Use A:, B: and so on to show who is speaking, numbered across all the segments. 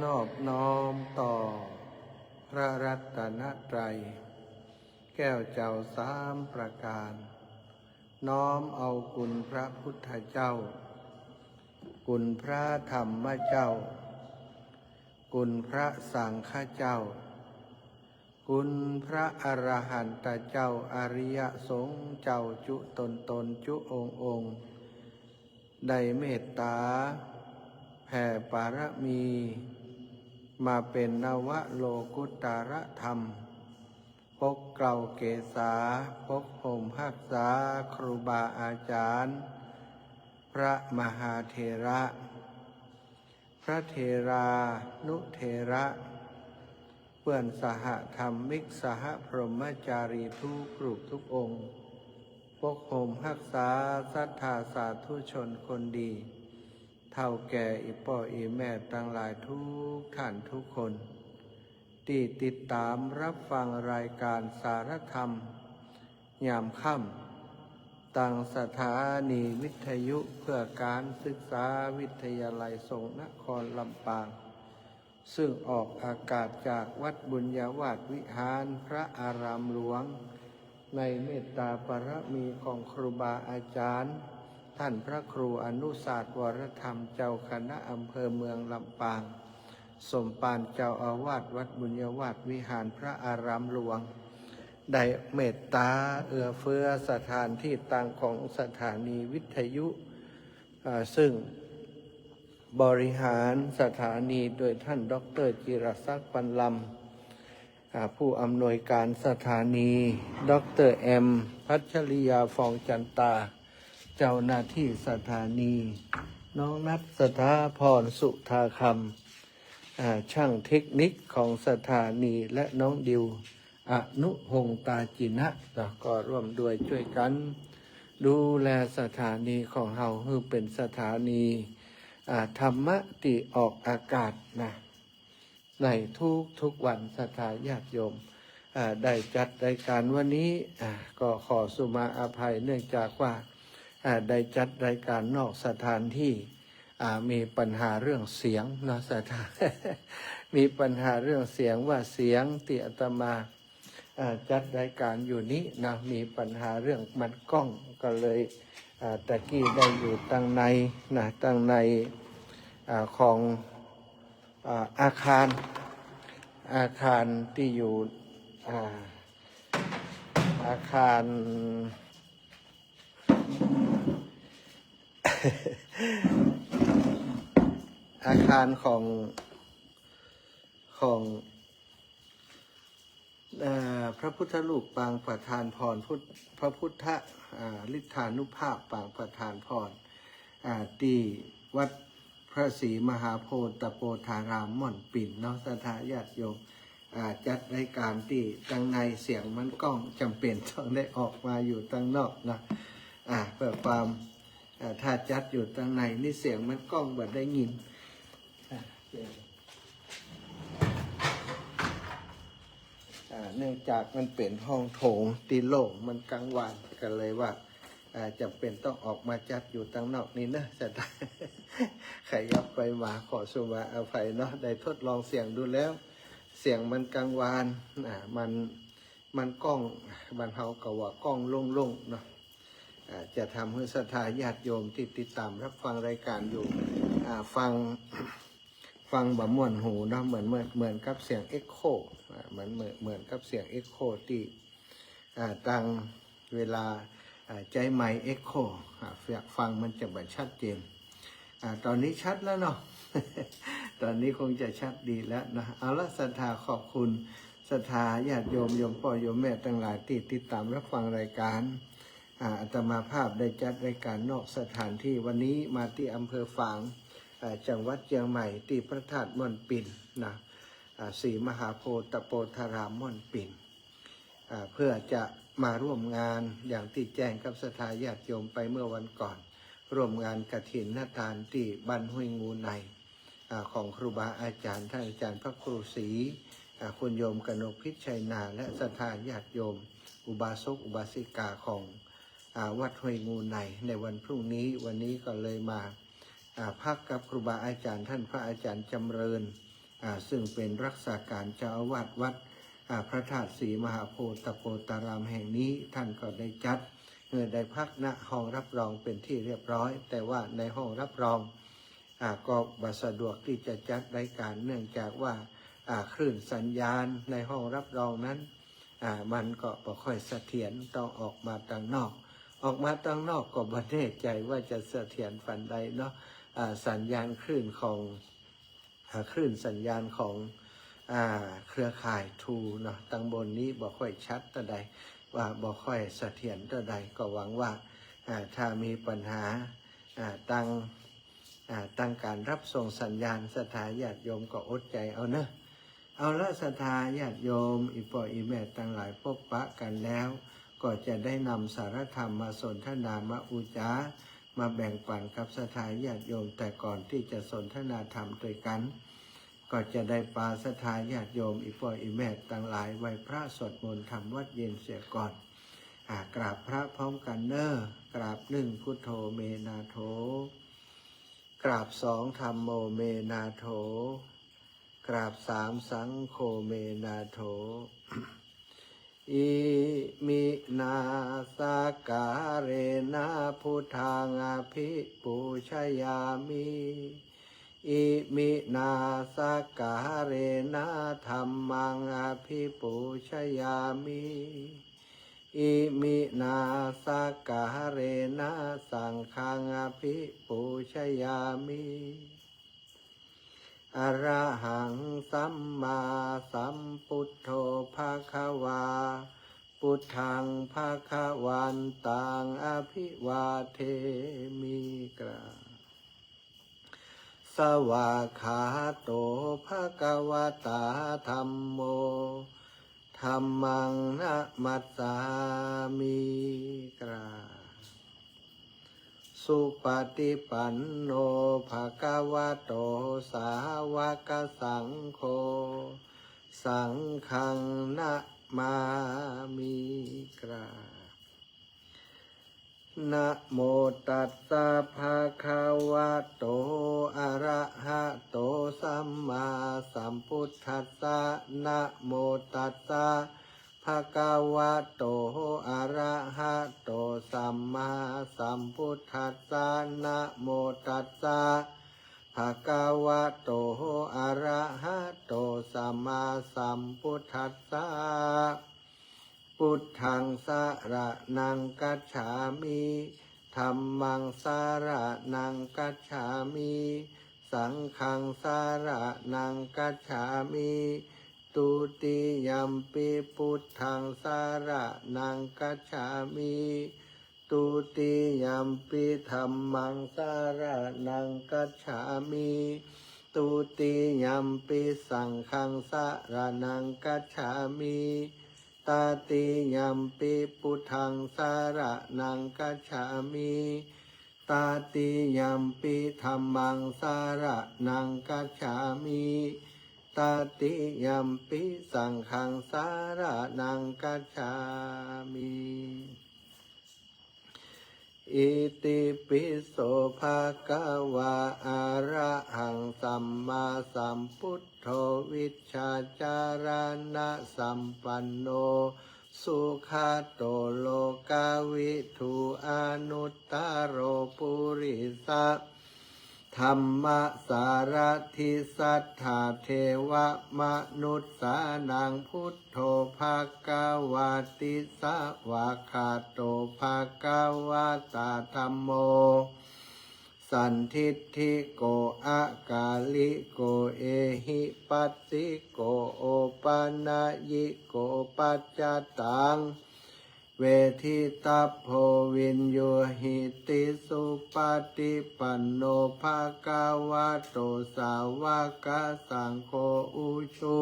A: นอบน้อมต่อพระรัตนตรัยแก้วเจ้าสามประการน้อมเอาคุณพระพุทธเจ้าคุณพระธรรมเจ้าคุณพระสังฆเจ้าคุณพระอรหันตเจ้าอริยสงฆ์เจ้าจุตนจุองค์ได้เมตตาแผ่ปารมีมาเป็นนวโลกุตรธรรมปกเกล้าเกษาปกห่มรักษาครูบาอาจารย์พระมหาเถระพระเถรานุเถระเพื่อนสหธรรมิกสหพรหมจารีทุกรูปทุกองค์ปกห่มรักษาศรัทธาสาธุชนคนดีเท่าแก่อีพ่ออีแม่ทั้งหลายทุกท่านทุกคนที่ติดตามรับฟังรายการสารธรรมยามค่ำตั้งสถานีวิทยุเพื่อการศึกษาวิทยาลัยสงฆ์นครลำปางซึ่งออกอากาศจากวัดบุญญาวาสวิหารพระอารามหลวงในเมตตาปรมีของครูบาอาจารย์ท่านพระครูอนุศาสตร์วรธรรมเจ้าคณะอำเภอเมืองลำปางสมปานเจ้าอาวาสวัดบุญญาวาสวิหารพระอารามหลวงได้เมตตาเอื้อเฟื้อสถานที่ตั้งของสถานีวิทยุซึ่งบริหารสถานีโดยท่านดร.จิรศักดิ์ปันลำผู้อำนวยการสถานีดร.แอมพัชริยาฟองจันตาเจ้าหน้าที่สถานีน้องนัทสถาพรสุธาคำช่างเทคนิคของสถานีและน้องดิวอนุหงตาจินะก็ร่วมด้วยช่วยกันดูแลสถานีของเราให้เป็นสถานีธรรมะที่ออกอากาศนะในทุกวันศรัทธาญาติโยมได้จัดรายการวันนี้ก็ขอสุมาอภัยเนื่องจากว่าได้จัดรายการนอกสถานที่มีปัญหาเรื่องเสียงนะสถาน มีปัญหาเรื่องเสียงว่าเสียงที่อาตมาจัดรายการอยู่นี้นะมีปัญหาเรื่องมันกล้องก็เลยตะกี้ได้อยู่ตั้งในนะตั้งในของอาคารที่อยู่อาคารอาคารของพระพุทธรูปปางประธานพรพระพุทธฤทธานุภาพปางประธานพรที่วัดพระศรีมหาโพธิ์ตโปธารามม่อนปิ่นเนาะสถาญาติโยมจัดรายการที่ตั้งในเสียงมันกล้องจำเป็นต้องได้ออกมาอยู่ตั้งนอกนะเพื่อความถ้าจัดอยู่ตั้งในนี่เสียงมันกล้องแบบได้ยินเนื่องจากมันเป็นห้องโถงตีโล่งมันกลางวันกันเลยว่าจำเป็นต้องออกมาจัดอยู่ตั้งนอกนี้นะจะได้ใครยับไปมาขอสุมาอภัยเนาะได้ทดลองเสียงดูแล้วเสียงมันกลางวันมันกล้องบรรเทากับว่ากล้องโล่งๆเนาะจะทำให้ศรัทธาญาติโยมที่ติดตามรับฟังรายการอยู่ฟังแบบม่วนหูนะเหมือนกับเสียงเอ็กโคเหมือนกับเสียงเอ็กโคที่ตั้งเวลาใจไมค์เอ็กโคฟังมันจะแบบชัดเจนตอนนี้ชัดแล้วเนาะ ตอนนี้คงจะชัดดีแล้วนะเอาละศรัทธาขอบคุณศรัทธาญาติโยมพ่อโยมแม่ทั้งหลายที่ติดตามรับฟังรายการอาตมาภาพได้จัดรายการนอกสถานที่วันนี้มาที่อำเภอฝางจังหวัดเชียงใหม่ที่พระธาตุม่อนปิ่นนะศรีมหาโพธิ์ตโปธารามม่อนปิ่นเพื่อจะมาร่วมงานอย่างที่แจ้งกับศรัทธาญาติโยมไปเมื่อวันก่อนร่วมงานกฐินนาทานที่บ้านห้วยงูในของครูบาอาจารย์ท่านอาจารย์พระครูศรีคุณโยมกนกพิชัยนาและศรัทธาญาติโยมอุบาสกอุบาสิกาของวัดห้วยงูในวันพรุ่งนี้วันนี้ก็เลยมา พักกับครูบาอาจารย์ท่านพระอาจารย์จำเริญซึ่งเป็นรักษาการเจ้าอาวาสวัดพระธาตุศรีมหาโพธิโพธารามแห่งนี้ท่านก็ได้จัดได้พักณห้องรับรองเป็นที่เรียบร้อย แต่ว่าในห้องรับรองก็บ่สะดวกที่จะจัดรายการเนื่องจากว่าคลื่นสัญญาณในห้องรับรองนั้นมันก็บ่ค่อยเสถียรต้องออกมาทางนอกก็บ่แน่ใจว่าจะเสถียรฝันใดเนาะสัญญาณคลื่นของคลื่นสัญญาณของเครือข่ายทูเนาะตังบนนี้บ่ค่อยชัดต่อใดว่าบ่ค่อยเสถียรต่อใดก็หวังว่าถ้ามีปัญหาตั้งการรับส่งสัญญาณศรัทธาญาติโยมก็อดใจเอาเนอะเอาละศรัทธาญาติโยมอีพ่ออีแม่ทั้งหลายพบปะกันแล้วก็จะได้นำสารธรรมมาสนทนามาอุจามาแบ่งปันกับศรัทธาญาติโยมแต่ก่อนที่จะสนทนาธรรมด้วยกันก็จะได้ปาศรัทธาญาติโยมอีพ่ออีแม่ทั้งหลายไหว้พระสวดมนต์ทำวัดเย็นเสียก่อนกราบพระพร้อมกันเนอะกราบหนึ่งพุทโธเมนาโถกราบสองธัมโมเมนาโถกราบสามสังโฆเมนาโถอิมินาสกาเรนะพุทธังอภิปูชยามิอิมินาสกาเรนะธัมมังอภิปูชยามิอิมินาสกาเรนะสังฆังอภิปูชยามิอระหังสัมมาสัมพุทโธภควาพุทธังภควันตังอภิวาเทมิกราสวากขาโตภควตาธัมโมธัมมังนะมัสสามิกราสุปฏิปันโนภควโตสาวกสังโฆสังฆังนะมามิกรานะโมตัสสะภะคะวะโตอะระหะโตสัมมาสัมพุทธัสสะนะโมตัสสะภะคะวะโตอะระหะโตสัมมาสัมพุทธัสสะนะโมตัสสะภะคะวะโตอะระหะโตสัมมาสัมพุทธัสสะพุทธังสรณังกัจฉามิธัมมังสรณังกัจฉามิสังฆังสรณังกัจฉามิตุติยัมปิพุทธังสรณังกัจฉามิตุติยัมปิธัมมังสรณังกัจฉามิตุติยัมปิสังฆังสรณังกัจฉามิตติยัมปิพุทธังสรณังกัจฉามิตติยัมปิธัมมังสรณังกัจฉามิตติยัมปิสังฆังสรณังกัจฉามิอิติปิโสภะคะวะอะระหังสัมมาสัมพุทโธวิชชาจารณะสัมปันโนสุขโตโลกาวิทูอนุตตโรปุริสะธรรมสารทิสัทธาเทวมนุษสานังพุทโธภควาติสวากขาโตภควาตาธัมโมสันทิฏฐิโกอากาลิโกเอหิปัสสิโกโอปานายิโกปัจจตังเวทิตาโพวินโยหิติสุปฏิปันโนภะคะวะโตสาวกสังโฆอุชุ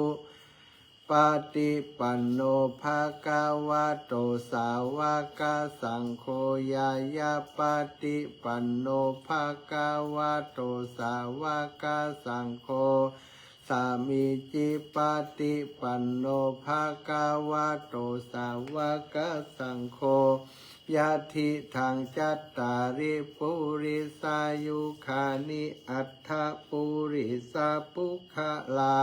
A: ปฏิปันโนภะคะวะโตสาวกสังโฆยายาปฏิปันโนภะคะวะโตสาวกสังโฆสามิจิปฏิปันโนภะคะวะโตสาวกสังโฆ ยะทิทางจัตตาริปุริสายุคานิอัตถปุริสาปุคลา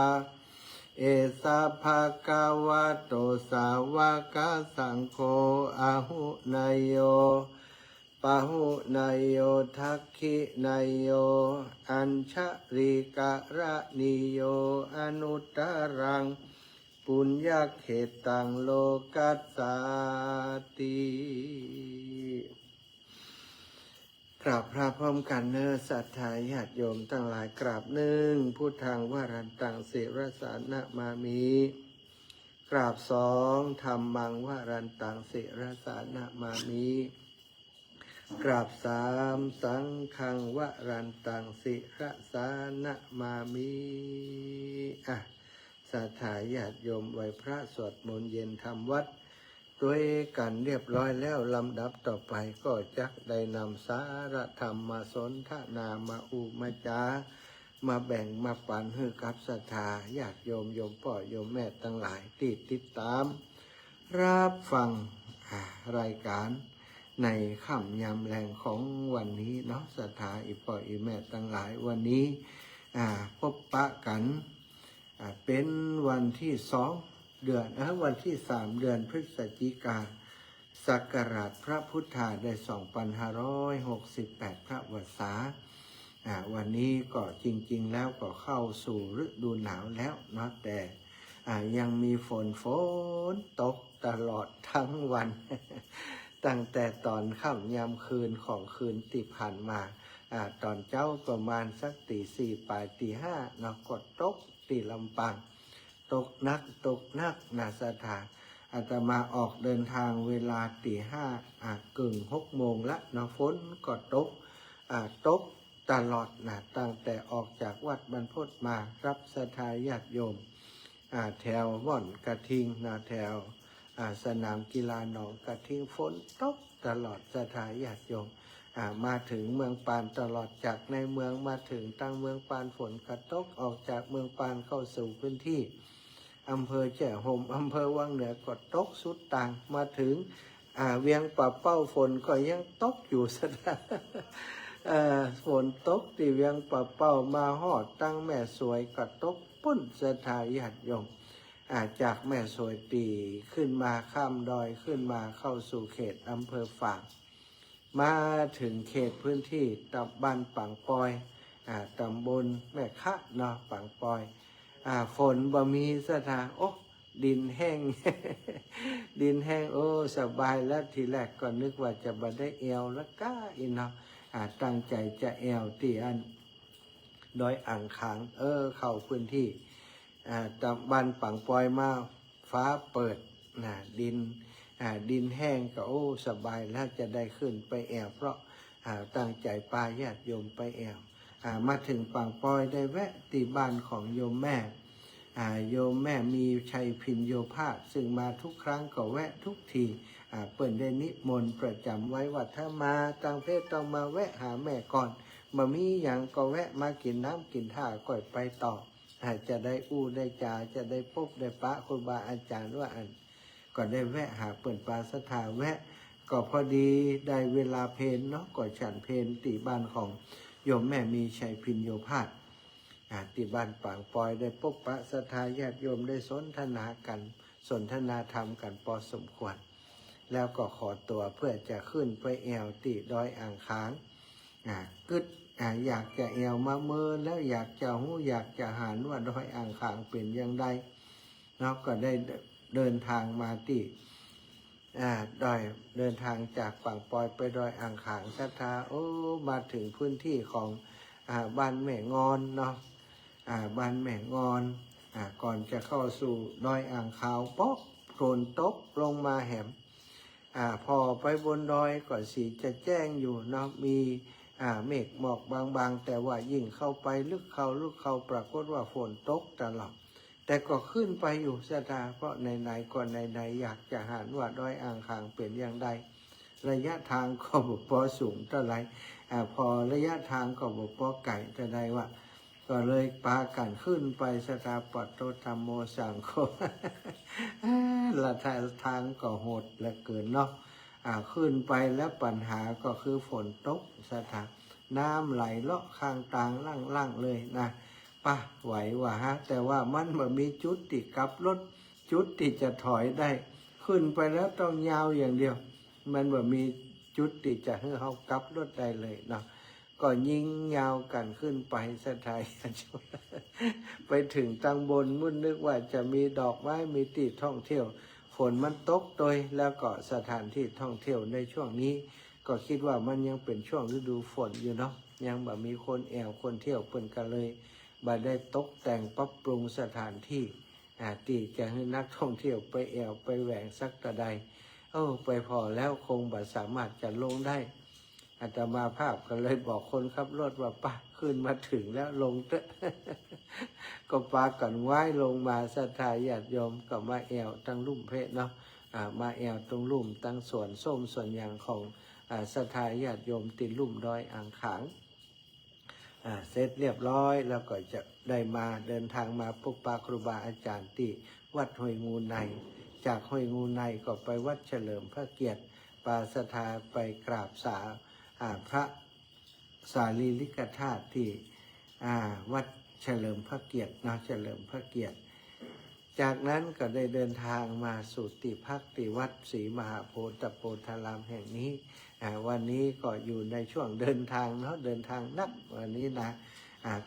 A: เอสาภะคะวะโตสาวกสังโฆอะหุนายโยปะหุนายโยทักขินายโยอัญชริกะระนิโยอนุตตรังปุญญเขตังโลกัสสาติกราบพระพร้อมกันเนอสัทธาญาติโยมทั้งหลายกราบหนึ่งพุทธังวรันตังสิรสานะมามิกราบสองธรรมังวรันตังสิรสานะมามิกราบสามสังฆังวรันตังสิรสานะมามิสัทธาญาติโยมไหวพระสวดมนต์เย็นทำวัดด้วยกันเรียบร้อยแล้วลำดับต่อไปก็จักได้นำสาระธรรมมาสนทนามาอุมาจามาแบ่งมาปันให้กับศรัทธาญาติโยมโยมพ่อโยมแม่ทั้งหลายที่ติดตามรับฟังรายการในค่ำยามแรงของวันนี้เนาะศรัทธาอีพ่ออีแม่ทั้งหลายวันนี้พบปะกันเป็นวันที่2 เดือนวันที่3 เดือนพฤศจิกาศักราชพระพุทธาได้2568พระวรรษาวันนี้ก็จริงๆแล้วก็เข้าสู่ฤดูหนาวแล้วเนาะแต่ยังมีฝนตกตลอดทั้งวัน ตั้งแต่ตอนค่ำยามคืนของคืนที่ผ่านมาตอนเจ้าประมาณสักตี 4ปลายตี 5เนาะก็ตกที่ลำปางตกนักนาสถานอาตมาออกเดินทางเวลาตี 5กึ่ง 6 โมงละเนาะฝนก็ตกตลอดนะตั้งแต่ออกจากวัดบรรพตมารับศรัทธาญาติโยมแถวว่อนกระทิงนะแถวสนามกีฬาหนองกระทิงฝนตกตลอดศรัทธาญาติโยมมาถึงเมืองปานตลอดจากในเมืองมาถึงตั้งเมืองปานฝนกระตกออกจากเมืองปานเข้าสู่พื้นที่อำเภอแจ้ห่มอำเภอวังเหนือก็ตกสุดต่างมาถึงเวียงป่าเป้าฝนก็ยังตกอยู่สถานฝนตกที่เวียงป่าเป้ามาฮอดตั้งแม่สวยก็ตกปุ้นศรัทธาญาติโยมจากแม่สวยตีขึ้นมาข้ามดอยขึ้นมาเข้าสู่เขตอำเภอฝางมาถึงเขตพื้นที่ตำบลปังปอยตำบลแม่คะเนาะปังปอยฝนบ่มีสถานดินแห้ง ดินแห้งสบายแล้วทีแรกก็นึกว่าจะบ่ได้แอวแล้วก้าอีเนาะตั้งใจจะแอวที่อันดอยอ่างขางเข้าพื้นที่ตำบลปังปอยมาฟ้าเปิดดินแห้งก็สบายแล้วจะได้ขึ้นไปแอวเพราะตั้งใจปาญาติโยมไปแอวมาถึงปังปอยได้แวะที่บ้านของโยมแม่โยมแม่มีชัยพินโยภาสซึ่งมาทุกครั้งก็แวะทุกทีเปิ่นได้นิมนต์ประจำไว้ว่าถ้ามาต่างเพศต้องมาแวะหาแม่ก่อนบ่มีอย่างก็แวะมากินน้ำกินท่าก่อยไปต่อจะได้ได้จาจะได้พบได้ปะครูบาอาจารย์ว่าก็ได้แวะหาเปิ่นปาสถาแวะก็พอดีได้เวลาเพลเนาะก็ฉันเพลที่บ้านของโยมแม่มีชัยพินโยภาสที่บ้านปางปอยได้พบปะศรัทธาญาติโยมได้สนทนาธรรมกันพอสมควรแล้วก็ขอตัวเพื่อจะขึ้นไปแอวที่ดอยอ่างขางอยากจะแอวมาเมินแล้วอยากจะอยากจะหันว่าดอยอ่างขางเป็นอย่างไรเนาะก็ได้เดินทางมาที่เดินทางจากปางปอยไปดอยอ่างขางศรัทธามาถึงพื้นที่ของบ้านแม่งอนเนาะบ้านแม่งอนก่อนจะเข้าสู่ดอยอ่างขาวฝนตกลงมาแหมพอไปบนดอยก็สีจะแจ้งอยู่เนาะมีเมฆหมอกบางๆแต่ว่ายิ่งเข้าไปลึกเข้าปรากฏว่าฝนตกตลอดแต่ก็ขึ้นไปอยู่ศรัทธาเพราะไหนๆก่อนไหนๆอยากจะหาว่าดอยอ่างขางเป็นอย่างใดระยะทางก็บ่พอสูงเท่าไหร่พอระยะทางก็บ่พอไกลเท่าใดว่าก็เลยพากันขึ้นไปศรัทธาปัตโตธรรมโมสังโฆละทางก็โหดเหลือเกินเนาะ ขึ้นไปแล้วปัญหาก็คือฝนตกสถานน้ำไหลเลาะข้างต่างล่างเลยนะป่ะไหวว่ะฮะแต่ว่ามันบ่มีจุดที่กลับรถจุดที่จะถอยได้ขึ้นไปแล้วต้องยาวอย่างเดียวมันบ่มีจุดที่จะให้เขากลับรถได้เลยเนาะก็ยิงยาวกันขึ้นไปสถานไปถึงตั้งบนมุ่นนึกว่าจะมีดอกไม้มีที่ท่องเที่ยวฝนมันตกโดยแล้วก็สถานที่ท่องเที่ยวในช่วงนี้ก็คิดว่ามันยังเป็นช่วงฤดูฝนอยู่เนาะยังแบบมีคนแอวคนเที่ยวเปิ่นกันเลยบ่ได้ตกแต่งปรับปรุงสถานที่ที่จะให้นักท่องเที่ยวไปแอวไปแหวงสักตะใดไปพอแล้วคงบ่สามารถจะลงได้อาตมาภาพก็เลยบอกคนขับรถว่าป่ะขึ้นมาถึงแล้วลงเถอะ ก็ปากันไหว้ลงมาศรัทธาญาติโยมก็มาแอวตั้งลุ่มเพชรเนาะมาแอวตรงลุ่มตั้งสวนส้มสวนยางของศรัทธาญาติโยมติดลุ่มดอยอ่างขางเสร็จเรียบร้อยแล้วก็จะได้มาเดินทางมาพบปะครูบาอาจารย์ที่วัดห้วยงูในจากห้วยงูในก็ไปวัดเฉลิมพระเกียรติปาศรัทธาไปกราบพระสารีริกธาตุที่วัดเฉลิมพระเกียรตินะเฉลิมพระเกียรติจากนั้นก็ได้เดินทางมาสู่ที่พักที่วัดศรีมหาโพธิโพธารามแห่งนี้วันนี้ก็อยู่ในช่วงเดินทางเนาะเดินทางนักวันนี้นะ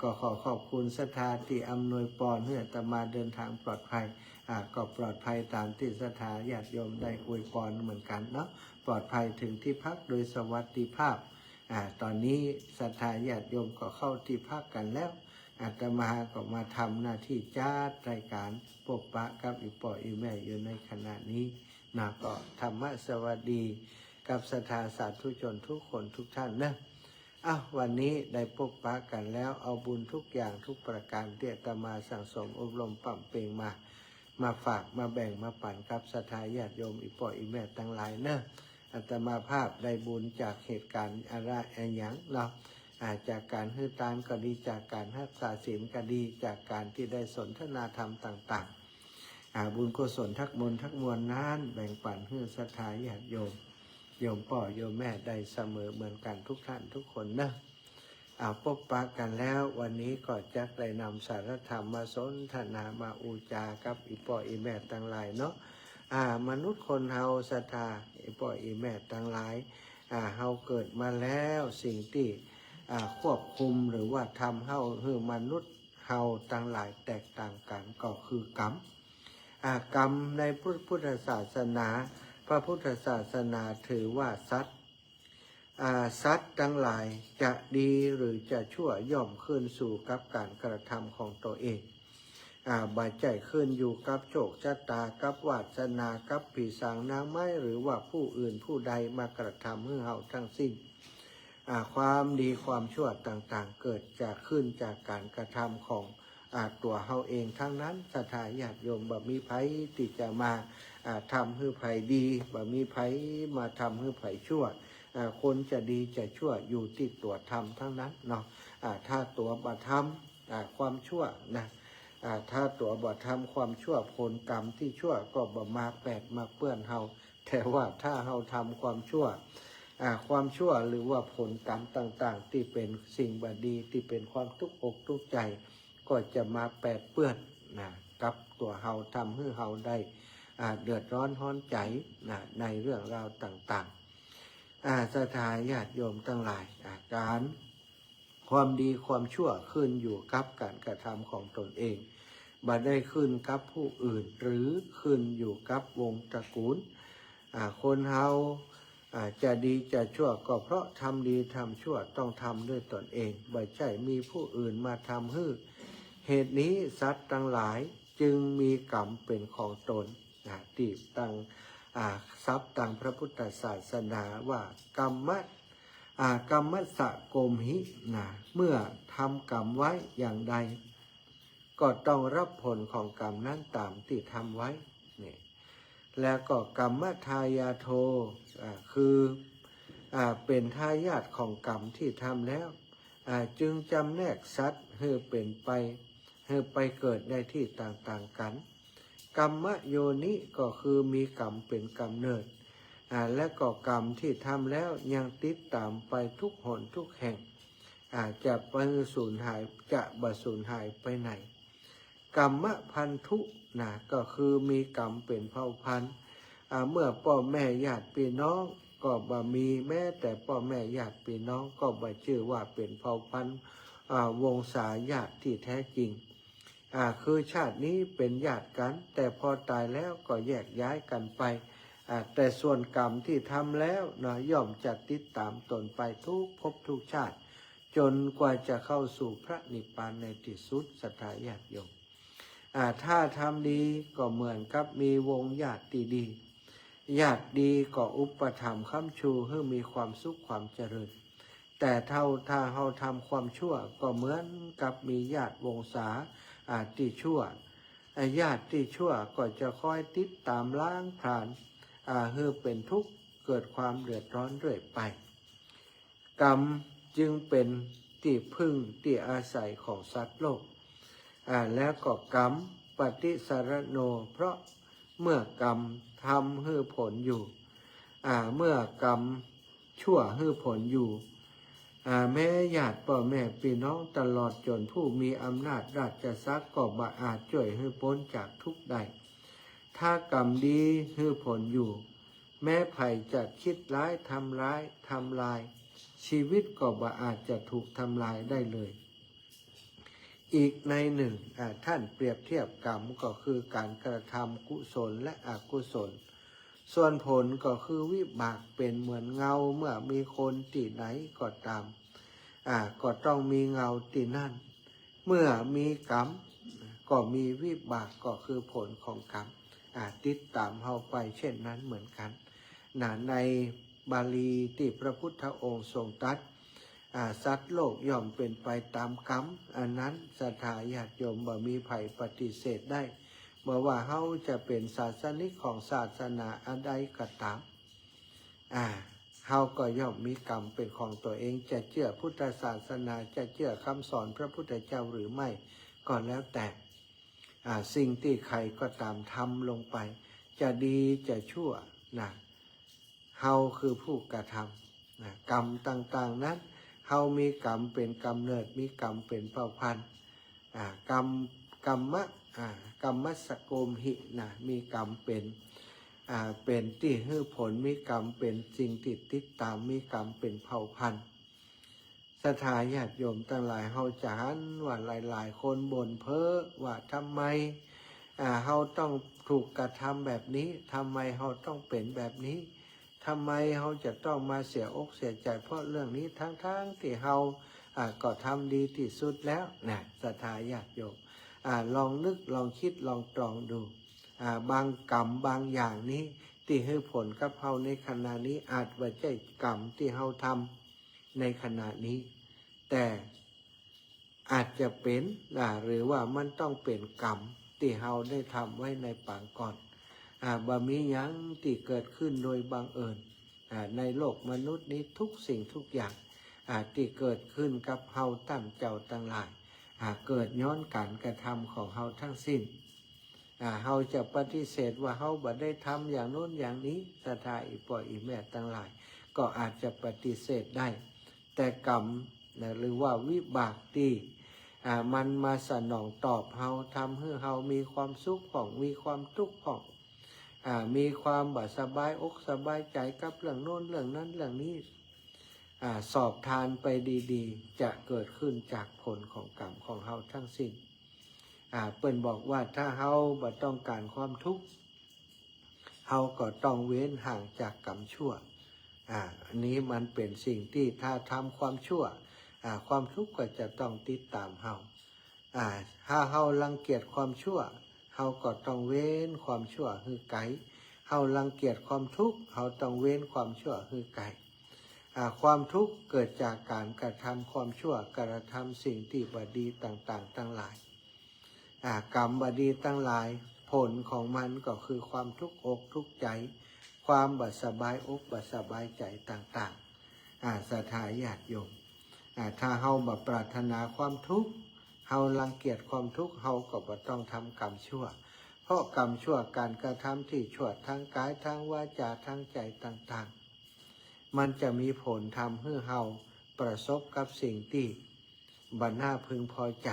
A: ก็ขอบคุณศรัทธาที่อำนวยปรให้อาตมาเดินทางปลอดภัยก็ปลอดภัยตามที่ศรัทธาญาติโยมได้อวยพรเหมือนกันเนาะปลอดภัยถึงที่พักโดยสวัสดิภาพตอนนี้ศรัทธาญาติโยมก็เข้าที่พักกันแล้วอาตมาก็มาทำหน้าที่จัดรายการพบปะกับอีป่ออีแม่อยู่ในขณะนี้นะก็ธรรมะสวัสดีกับศรัทธาสาธุชนทุกคนทุกท่านนะวันนี้ได้พบปะกันแล้วเอาบุญทุกอย่างทุกประการที่อาตมาสั่งสมอบรมปั่มเปงมาฝากมาแบ่งมาปั่นกับศรัทธาญาติโยมอีป่ออีแม่ทั้งหลายเนอะอาตมาภาพได้บุญจากเหตุการณ์อะไรอย่างเนาะจากการให้ทานก็ดีจากการรักษาศีลก็ดีจากการที่ได้สนทนาธรรมต่างๆบุญกุศลทักมวลนั้นแบ่งปันให้ศรัทธาญาติโยมพ่อโยมแม่ได้เสมอเหมือนกันทุกท่านทุกคนนะพบปะกันแล้ววันนี้ก็จะได้นำสารธรรมมาสนทนามาอูจากับอีป่ออีแม่ทั้งหลายเนาะมนุษย์คนเฮาศรัทธาอีป่ออีแม่ทั้งหลายเฮาเกิดมาแล้วสิ่งที่ควบคุมหรือว่าทำให้มนุษย์เฮาทั้งหลายแตกต่างกันก็คือกรรมกรรมในพุทธศาสนาพระพุทธศาสนาถือว่าสัตว์ทั้งหลายจะดีหรือจะชั่วย่อมขึ้นสู่กับการกระทำของตัวเองบาดใจขึ้นอยู่กับโชคชะตากับวาสนากับผีสางนางไม้หรือว่าผู้อื่นผู้ใดมากระทำให้เฮาทั้งสิ้นความดีความชั่วต่างๆเกิดจากขึ้นจากการกระทำของตัวเฮาเองทั้งนั้นศรัทธาญาติโยมบ่มีไผที่จะมาทำให้ไผดีบ่มีไผมาทำให้ไผชั่วคนจะดีจะชั่วอยู่ที่ตัวทำทั้งนั้นเนาะถ้าตัวบ่ทำความชั่วนะถ้าตัวบ่ทำความชั่วผลกรรมที่ชั่วก็บ่มาแปดมาเปื้อนเฮาแต่ว่าถ้าเฮาทำความชั่วความชั่วหรือว่าผลกรรมต่างๆที่เป็นสิ่งบดีที่เป็นความทุกข์อกทุกข์ใจก็จะมาแปดเปื้อนกับตัวเฮาทำให้เฮาได้เดือดร้อนฮ้อนใจในเรื่องราวต่างๆศรัทธาญาติโยมทั้งหลายการความดีความชั่วขึ้นอยู่กับการกระทำของตนเองบ่ได้ขึ้นกับผู้อื่นหรือขึ้นอยู่กับวงตระกูลคนเฮาจะดีจะชั่วก็เพราะทำดีทำชั่วต้องทำด้วยตนเองไม่ใช่มีผู้อื่นมาทำให้เหตุนี้สัตว์ทั้งหลายจึงมีกรรมเป็นของตนที่ตั้งทรัพย์ต่างพระพุทธศาสนาว่ากรรมสะโกมหิเมื่อทำกรรมไว้อย่างใดก็ต้องรับผลของกรรมนั้นตามที่ทำไว้เนี่ยแล้วก็กรรมทายาโทคือเป็นทายาทของกรรมที่ทำแล้วจึงจำแนกสัตว์ให้เป็นไปให้ไปเกิดในที่ต่างๆกันกรรมโยนิก็คือมีกรรมเป็นกำเนิด และก็กรรมที่ทำแล้วยังติดตามไปทุกหนทุกแห่งจะไปสูญหายจะบ่สูญหายไปไหนกรรมพันธุก็คือมีกรรมเป็นเผ่าพันธุ์เมื่อพ่อแม่ญาติพี่น้องก็บ่มีแม้แต่พ่อแม่ญาติพี่น้องก็บ่ชื่อว่าเป็นเผ่าพันธุ์วงศาญาติที่แท้จริงคือชาตินี้เป็นญาติกันแต่พอตายแล้วก็แยกย้ายกันไปแต่ส่วนกรรมที่ทำแล้วย่อมจะติดตามตนไปทุกภพทุกชาติจนกว่าจะเข้าสู่พระนิพพานในที่สุดศรัทธาญาติโยมถ้าทำดีก็เหมือนกับมีวงญาติดีญาติดีก็อุปถัมภ์ค้ำชูให้มีความสุขความเจริญแต่ถ้าเราทำความชั่วก็เหมือนกับมีญาติวงศาที่ชั่วญาติที่ชั่วก็จะคอยติดตามล้างผลาญให้เป็นทุกข์เกิดความเดือดร้อนเรื่อยไปกรรมจึงเป็นที่พึ่งที่อาศัยของสัตว์โลกแล้วก็กรรมปฏิสารโนเพราะเมื่อกรรมทำให้ผลอยู่เมื่อกรรมชั่วให้ผลอยู่แม้ญาติพ่อแม่พี่น้องตลอดจนผู้มีอำนาจราชศักดิ์ก็บ่อาจช่วยให้พ้นจากทุกข์ได้ถ้ากรรมดีให้ผลอยู่แม้ภัยจะคิดร้ายทำลายชีวิตก็บ่อาจจะถูกทำลายได้เลยอีกในหนึ่งท่านเปรียบเทียบกรรมก็คือการกระทำกุศลและอกุศลส่วนผลก็คือวิบากเป็นเหมือนเงาเมื่อมีคนที่ไหนก็ตามก็ต้องมีเงาที่นั่นเมื่อมีกรรมก็มีวิบากก็คือผลของกรรมติดตามเราไปเช่นนั้นเหมือนกันในบาลีที่พระพุทธองค์ทรงตรัสสัตว์โลกย่อมเป็นไปตามกรรมอันนั้นศรัทธาญาติโยมบ่มีไผปฏิเสธได้เมื่อว่าเขาจะเป็นศาสนิกของศาสนาอันใดก็ตามเขาก็ย่อมมีกรรมเป็นของตัวเองจะเชื่อพุทธศาสนาจะเชื่อคำสอนพระพุทธเจ้าหรือไม่ก็แล้วแต่สิ่งที่ใครก็ตามทำลงไปจะดีจะชั่วเขาคือผู้กระทำกรรมต่างๆนั้นเขามีกรรมเป็นกำเนิดมีกรรมเป็นเผ่าพันธุ์กรรมสโกมหิมีกรรมเป็นที่ให้ผลมีกรรมเป็นสิ่งติดตามมีกรรมเป็นเผ่าพันธุ์ศรัทธาญาติโยมทั้งหลายเฮาจะหันว่าหลายๆคนบ่นเพ้อว่าทำไมเฮาต้องถูกกระทำแบบนี้ทำไมเฮาต้องเป็นแบบนี้ทำไมเขาจะต้องมาเสียอกเสียใจเพราะเรื่องนี้ทั้งที่เขาก็ทำดีที่สุดแล้วศรัทธาญาติโยมลองนึกลองคิดลองตรองดูบางกรรมบางอย่างนี้ที่ให้ผลกับเขาในขณะนี้อาจว่าใช่กรรมที่เขาทำในขณะนี้แต่อาจจะเป็นหรือว่ามันต้องเป็นกรรมที่เขาได้ทำไว้ในปางก่อนบ่มีหยังที่เกิดขึ้นโดยบังเอิญในโลกมนุษย์นี้ทุกสิ่งทุกอย่างที่เกิดขึ้นกับเฮาตั้งเจ้าตั้งหลายเกิดย้อนการกระทำของเฮาทั้งสิ้นเฮาจะปฏิเสธว่าเฮาบ่ได้ทำอย่างโน้นอย่างนี้ศรัทธาอีป่ออีแม่ตั้งหลายก็อาจจะปฏิเสธได้แต่กรรมหรือว่าวิบากที่มันมาสนองตอบเฮาทำให้เฮามีความสุขผ่องมีความทุกข์ผ่องมีความสบายอกสบายใจกับเรื่องโน้นเรื่องนั้นเรื่องนี้สอบทานไปดีๆจะเกิดขึ้นจากผลของกรรมของเฮาทั้งสิ้นเปิ้นบอกว่าถ้าเฮาบ่ต้องการความทุกข์เฮาก็ต้องเว้นห่างจากกรรมชั่วอันนี้มันเป็นสิ่งที่ถ้าทำความชั่วความทุกข์ก็จะต้องติดตามเฮาถ้าเฮารังเกียจความชั่วเฮาก็ต้องเว้นความชั่วคือไกลเฮารังเกียจความทุกข์เฮาต้องเว้นความชั่วคือไกลความทุกข์เกิดจากการกระทำความชั่วกระทำสิ่งที่บดีต่างๆทั้งหลายกรรมบดีทั้งหลายผลของมันก็คือความทุกข์อกทุกข์ใจความบ่สบายอกบ่สบายใจต่างๆศรัทธาญาติโยมถ้าเฮาบ่ปรารถนาความทุกข์เฮารังเกียจความทุกข์เฮาก็บ่ต้องทำกรรมชั่ว เพราะกรรมชั่วการกระทำที่ชั่วทางกายทางวาจาทางใจต่างๆมันจะมีผลทำให้เฮาประสบกับสิ่งที่บัดน่าพึงพอใจ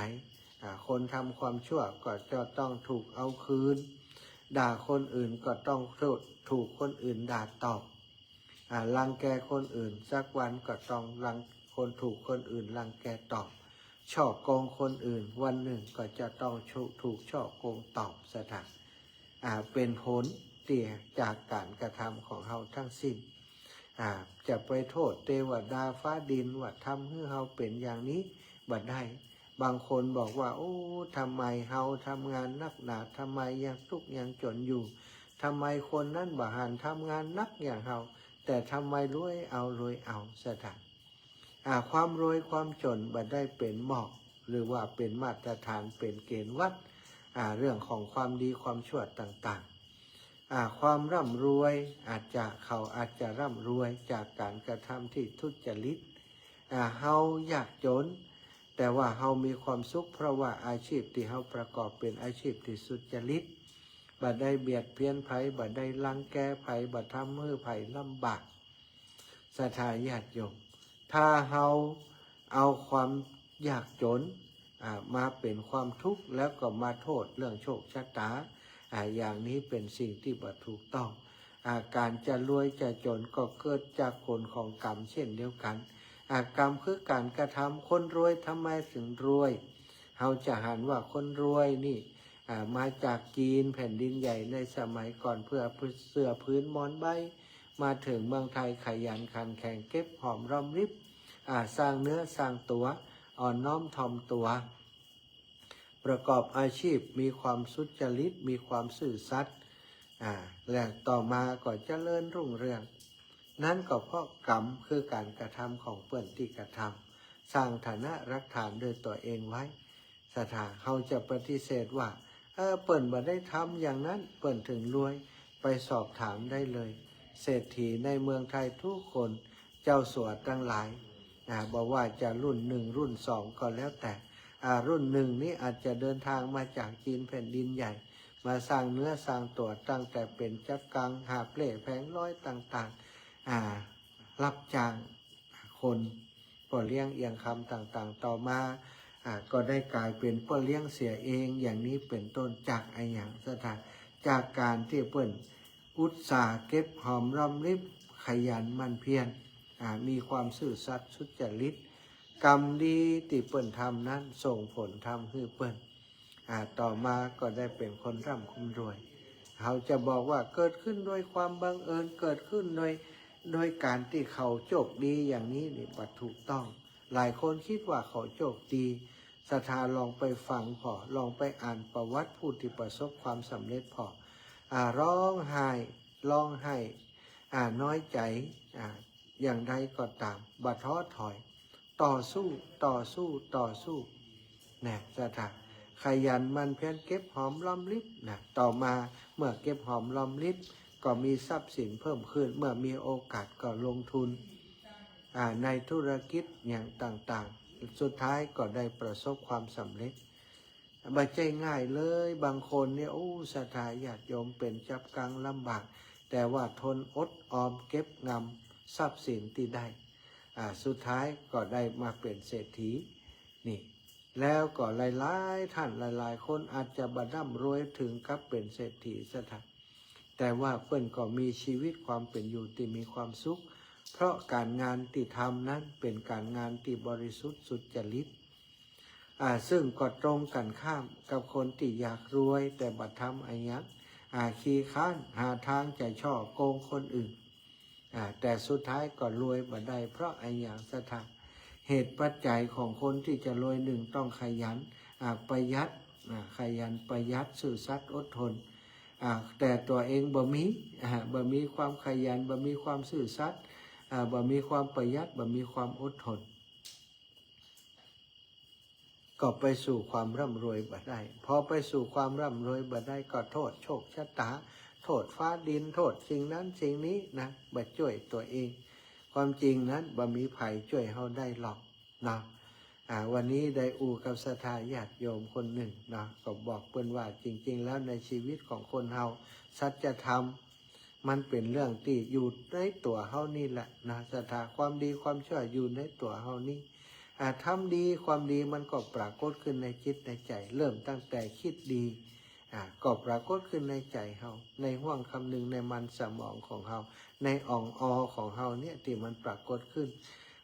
A: คนทำความชั่วก็จะต้องถูกเอาคืนด่าคนอื่นก็ต้องถูกคนอื่นด่าตอบรังแกคนอื่นสักวันก็ต้องถูกคนอื่นรังแกตอบฉ้อโกงคนอื่นวันหนึ่งก็จะต้องถูกฉ้อโกงตอบสถานเป็นผลเตี่ยจากการกระทำของเฮาทั้งสิ้นจะไปโทษเทวดาฟ้าดินว่าทำให้เฮาเป็นอย่างนี้บัดได้บางคนบอกว่าโอ้ทำไมเฮาทำงานนักหนาทำไมยังทุกข์ยังจนอยู่ทำไมคนนั้นบ่หันทำงานนักอย่างเฮาแต่ทำไมรวยเอาสถานความรวยความจนบัดได้เป็นหมอกหรือว่าเป็นมาตรฐานเป็นเกณฑ์วัดเรื่องของความดีความชั่วต่างๆความร่ำรวยอาจจะร่ำรวยจากการกระทำที่ทุจริตเฮายากจนแต่ว่าเฮามีความสุขเพราะว่าอาชีพที่เฮาประกอบเป็นอาชีพที่สุจริตบัดได้เบียดเบียนไผบัดได้รังแกไผบัดทำให้ไผลำบากศรัทธาญาติโยมถ้าเฮาเอาความยากจนมาเป็นความทุกข์แล้วก็มาโทษเรื่องโชคชะตาอย่างนี้เป็นสิ่งที่บ่ถูกต้องการจะรวยจะจนก็เกิดจากผลของกรรมเช่นเดียวกันกรรมคือการกระทำคนรวยทำไมถึงรวยเฮาจะหันว่าคนรวยนี่มาจากจีนแผ่นดินใหญ่ในสมัยก่อนเพื่อเสื้อพื้นหมอนใบมาถึงเมืองไทยขยันขันแข็งเก็บหอมรอมริบสร้างเนื้อสร้างตัวอ่อนน้อมถ่อมตัวประกอบอาชีพมีความสุจริตมีความซื่อสัตย์และต่อมาก็เจริญรุ่งเรืองนั่นก็เพราะกรรมคือการกระทำของเปิ้นที่กระทำสร้างฐานะรักฐานโดยตัวเองไว้สถาเขาจะปฏิเสธว่าเปิ้นบ่ได้ทำอย่างนั้นเปิ้นถึงรวยไปสอบถามได้เลยเศรษฐีในเมืองไทยทุกคนเจ้าสัวทั้งหลายบอกว่าจะรุ่น1รุ่น2ก็แล้วแต่รุ่น1นี้อาจจะเดินทางมาจากจีนแผ่นดินใหญ่มาสร้างเนื้อสร้างตัวตั้งแต่เป็นจักกังหาเปล่แผงร้อยต่างๆรับจ้างคนพ่อเลี้ยงเอียงคำต่างๆต่อมาก็ได้กลายเป็นพ่อเลี้ยงเสียเองอย่างนี้เป็นต้นจากไอ้อย่างสถานจากการที่เปิ้นอุตสาห์เก็บหอมรอมริบขยันมันเพียรมีความซื่อสัตย์สุจริตกรรมดีที่เปิ้นทำนั้นส่งผลทำให้เปิ้นต่อมาก็ได้เป็นคนร่ำคนรวยเขาจะบอกว่าเกิดขึ้นโดยความบังเอิญเกิดขึ้นโดยการที่เขาโชคดีอย่างนี้นี่บ่ถูกต้องหลายคนคิดว่าเขาโชคดีศรัทธาลองไปฟังพอลองไปอ่านประวัติผู้ที่ประสบความสำเร็จพอร้องไห้น้อยใจอย่างใดก็ตามบ่ท้อถอยต่อสู้นะศรัทธาขยันมันเพียรเก็บหอมรอมริบนะต่อมาเมื่อเก็บหอมรอมริบก็มีทรัพย์สินเพิ่มขึ้นเมื่อมีโอกาสก็ลงทุนในธุรกิจอย่างต่างๆสุดท้ายก็ได้ประสบความสำเร็จบ่ใช่ง่ายเลยบางคนเนี่ยศรัทธาญาติโยมเป็นจับกังลำบากแต่ว่าทนอดออมเก็บงำทรัพย์สินที่ได้สุดท้ายก็ได้มาเป็นเศรษฐีนี่แล้วก็หลายๆท่านหลายๆคนอาจจะบ่ร่ำรวยถึงกับเป็นเศรษฐีซะทันแต่ว่าเพิ่นก็มีชีวิตความเป็นอยู่ที่มีความสุขเพราะการงานที่ทำนั้นเป็นการงานที่บริสุทธิ์สุจริตซึ่งก็ตรงกันข้ามกับคนที่อยากรวยแต่บ่ทำอะไรอย่างขี้ค้านหาทางจะฉ้อโกงคนอื่นแต่สุดท้ายก็รวยบ่ได้เพราะอะไรอย่างซะทันเหตุปัจจัยของคนที่จะรวยหนึ่งต้องขยันประหยัดซื่อสัตย์อดทนแต่ตัวเองบ่มีความขยันบ่มีความซื่อสัตย์บ่มีความประหยัดบ่มีความอดทนก็ไปสู่ความร่ำรวยบ่ได้พอไปสู่ความร่ำรวยบ่ได้ก็โทษโชคชะตาโทษฟ้าดินโทษสิ่งนั้นสิ่งนี้นะบ่ช่วยตัวเองความจริงนั้นบ่มีไผช่วยเฮาได้หรอกนะ วันนี้ได้อูกับศรัทธาญาติโยมคนหนึ่งนะก็บอกเปิ้นว่าจริงๆแล้วในชีวิตของคนเฮาสัจธรรมมันเป็นเรื่องที่อยู่ในตัวเฮานี่แหละนะศรัทธาความดีความชั่วอยู่ในตัวเฮานี่ทำดีความดีมันก็ปรากฏขึ้นในจิตในใจเริ่มตั้งแต่คิดดีก็ปรากฏขึ้นในใจเฮาในห่วงคำหนึ่งในมันสมองของเฮาในอ่องอของเฮาเนี่ยที่มันปรากฏขึ้น